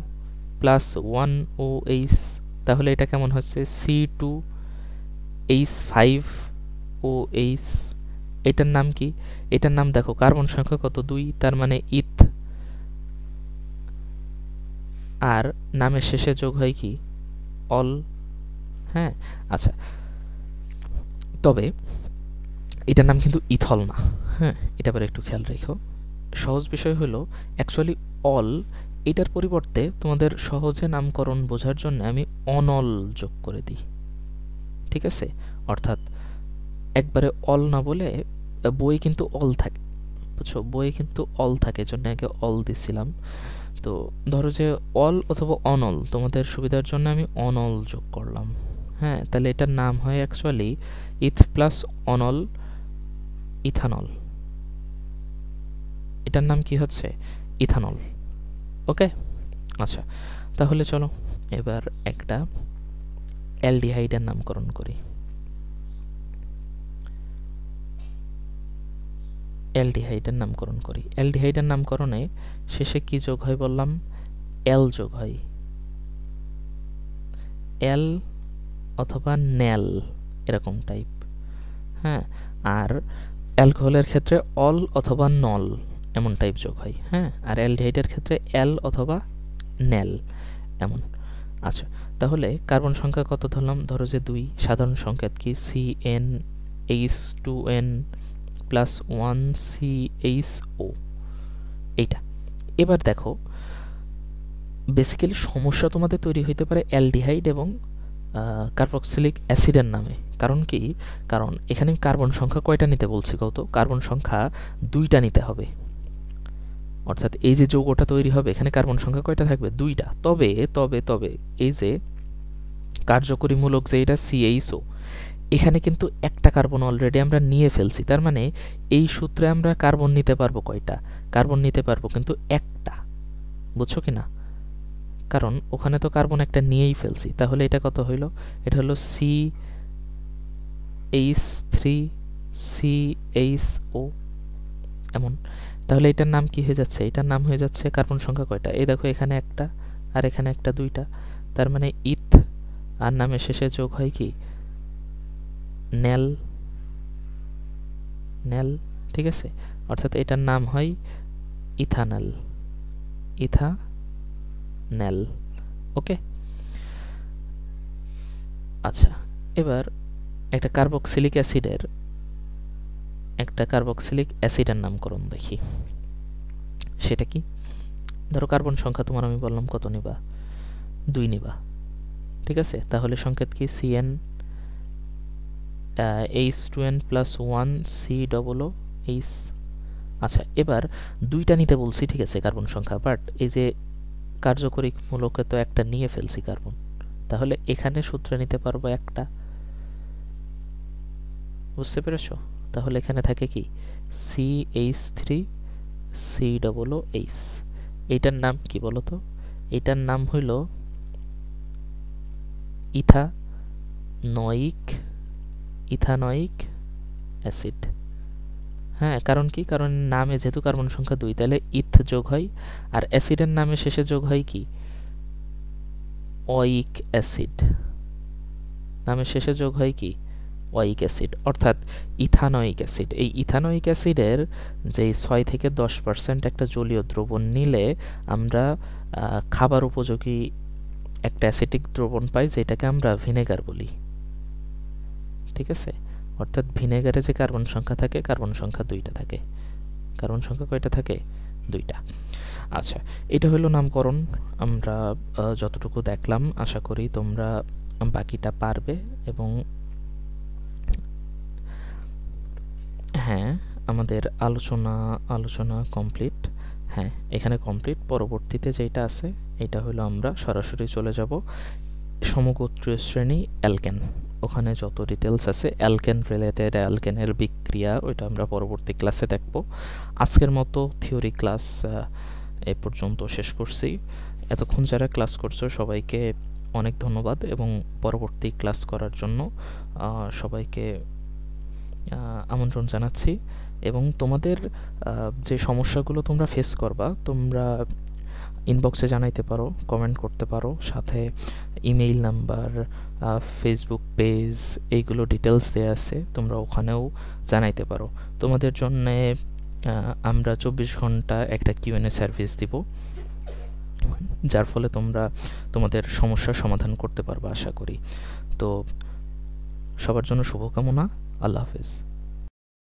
প্লাস 1 OH, তাহলে এটা কেমন হচ্ছে? C2H5OH। এটার নাম কি? এটার নাম দেখো, কার্বন সংখ্যা কত? 2, তার মানে ইথ, আর নামের শেষে যোগ হয় কি? অল। হ্যাঁ, আচ্ছা, তবে এটার নাম কিন্তু ইথল না। হ্যাঁ, এটা আবার একটু খেয়াল রেখো। সহজ বিষয় হলো অ্যাকচুয়ালি অল এটার পরিবর্তে তোমাদের সহজে নামকরণ বোঝার জন্য আমি অনল যোগ করে দিই, ঠিক আছে? অর্থাৎ একবারে অল না বলে, বই কিন্তু অল থাকে, বুঝছো, বই কিন্তু অল থাকে, জন্য আগে অল দিছিলাম। তো ধরো যে অল অথবা অনল, তোমাদের সুবিধার জন্য আমি অনল যোগ করলাম। হ্যাঁ, তাহলে এটার নাম হয় অ্যাকচুয়ালি ইথ প্লাস অনল ইথানল। এটার নাম কি হচ্ছে? ইথানল। ওকে, আচ্ছা, তাহলে চলো এবার একটা অ্যালডিহাইডের নামকরণ করি। অ্যালডিহাইডের নামকরণে শেষে কি যোগ হয় বললাম? এল যোগ হয়, এল অথবা নেল এরকম টাইপ। হ্যাঁ, আর অ্যালকোহলের ক্ষেত্রে অল অথবা নল এমন টাইপ যোগ হয়। হ্যাঁ, আর অ্যালডিহাইডের ক্ষেত্রে এল অথবা নেল এমন। আচ্ছা, তাহলে কার্বন সংখ্যা কত ধরলাম? ধরো যে 2। সাধারণ সংকেত কি? CnH2n প্লাস 1CHO, এইটা। এবার দেখো, বেসিক্যালি সমস্যা তোমাদের তৈরি হইতে পারে অ্যালডিহাইড এবং কার্বক্সিলিক অ্যাসিডের নামে। কারণ কি? কারণ এখানে কার্বন সংখ্যা কয়টা নিতে বলছি কত? কার্বন সংখ্যা 2টা নিতে হবে। অর্থাৎ এই যে যৌগটা তৈরি হবে, এখানে কার্বন সংখ্যা কয়টা থাকবে? 2টা। তবে তবে তবে এই যে কার্যকরীমূলক যে এটা CHO, এখানে কিন্তু একটা কার্বন অলরেডি আমরা নিয়ে ফেলছি। তার মানে এই সূত্রে আমরা কার্বন নিতে পারবো কয়টা? কার্বন নিতে পারবো কিন্তু একটা, বুঝছো কি না? কারণ ওখানে তো কার্বন একটা নিয়েই ফেলছি। তাহলে এটা কত হইল? এটা হলো CH3CHO এমন। তাহলে এটার নাম কি হয়ে যাচ্ছে? এটার নাম হয়ে যাচ্ছে কার্বন সংখ্যা কয়টা? এই দেখো, এখানে একটা আর এখানে একটা, 2টা। তার মানে ইথ আর নামের শেষে যোগ হয় কি? নেল। নেল, ঠিক আছে? অর্থাৎ এটার নাম হয় ইথানল, ইথানেল। ওকে, আচ্ছা, এবার একটা কার্বক্সিলিক অ্যাসিডের নামকরণ দেখি। সেটা কি? ধরো কার্বন সংখ্যা তোমার আমি বললাম কত নিবা? 2 নিবা, ঠিক আছে? তাহলে সংকেত কি? CnH2n plus 1COOH। আচ্ছা, এবার 2টা নিতে বলছি, ঠিক আছে, কার্বন সংখ্যা, বাট এই যে কার্যকরী মূলকে তো একটা নিয়ে ফেলছি কার্বন। তাহলে এখানে সূত্রে নিতে পারবো একটা, বুঝতে পেরেছ? তাহলে এখানে থাকে কি? CH3COOH। এইটার নাম কি বলো তো? এটার নাম হইল ইথানয়িক অ্যাসিড। হ্যাঁ, কারণ কি? কারণ নামে যেহেতু কার্বন সংখ্যা 2, তাহলে ইথ যোগ হয়, আর অ্যাসিডের নামে শেষে যোগ হয় কি? অয়িক অ্যাসিড। নামের শেষে যোগ হয় কি? অয়িক অ্যাসিড, অর্থাৎ ইথানয়িক অ্যাসিড। এই ইথানয়িক অ্যাসিডের যে 6 থেকে 10% একটা জলীয় দ্রবণ নিলে আমরা খাবার উপযোগী একটা অ্যাসিটিক দ্রবণ পাই, যেটাকে আমরা ভিনেগার বলি, ঠিক আছে? অর্থাৎ ভিনেগারে যে কার্বন সংখ্যা থাকে, কার্বন সংখ্যা 2টা থাকে। কার্বন সংখ্যা কয়টা থাকে? 2টা। আচ্ছা, এটা হলো নামকরণ। আমরা যতটুকু দেখলাম, আশা করি তোমরা বাকিটা পারবে। এবং হ্যাঁ, আমাদের আলোচনা কমপ্লিট। হ্যাঁ, এখানে কমপ্লিট। পরবর্তীতে যেটা আছে, এটা হলো আমরা সরাসরি চলে যাব সমগোত্রীয় শ্রেণী অ্যালকেন। ওখানে যত ডিটেলস আছে অ্যালকেন রিলেটেড, অ্যালকেনের বিক্রিয়া, ওইটা আমরা পরবর্তী ক্লাসে দেখব। আজকের মতো থিওরি ক্লাস এ পর্যন্ত শেষ করছি। এতক্ষণ যারা ক্লাস করছো সবাইকে অনেক ধন্যবাদ, এবং পরবর্তী ক্লাস করার জন্য সবাইকে আমন্ত্রণ জানাচ্ছি। এবং তোমাদের যে সমস্যাগুলো তোমরা ফেস করবা, তোমরা ইনবক্সে জানাইতে পারো, কমেন্ট করতে পারো, সাথে ইমেইল নাম্বার, ফেসবুক পেজ, এইগুলো ডিটেলস দেওয়া আছে, তোমরা ওখানেও জানাইতে পারো। তোমাদের জন্যে আমরা 24 ঘন্টা একটা Q&A সার্ভিস দিব, যার ফলে তোমরা তোমাদের সমস্যার সমাধান করতে পারবে আশা করি। তো সবার জন্য শুভকামনা। আল্লাহ হাফেজ।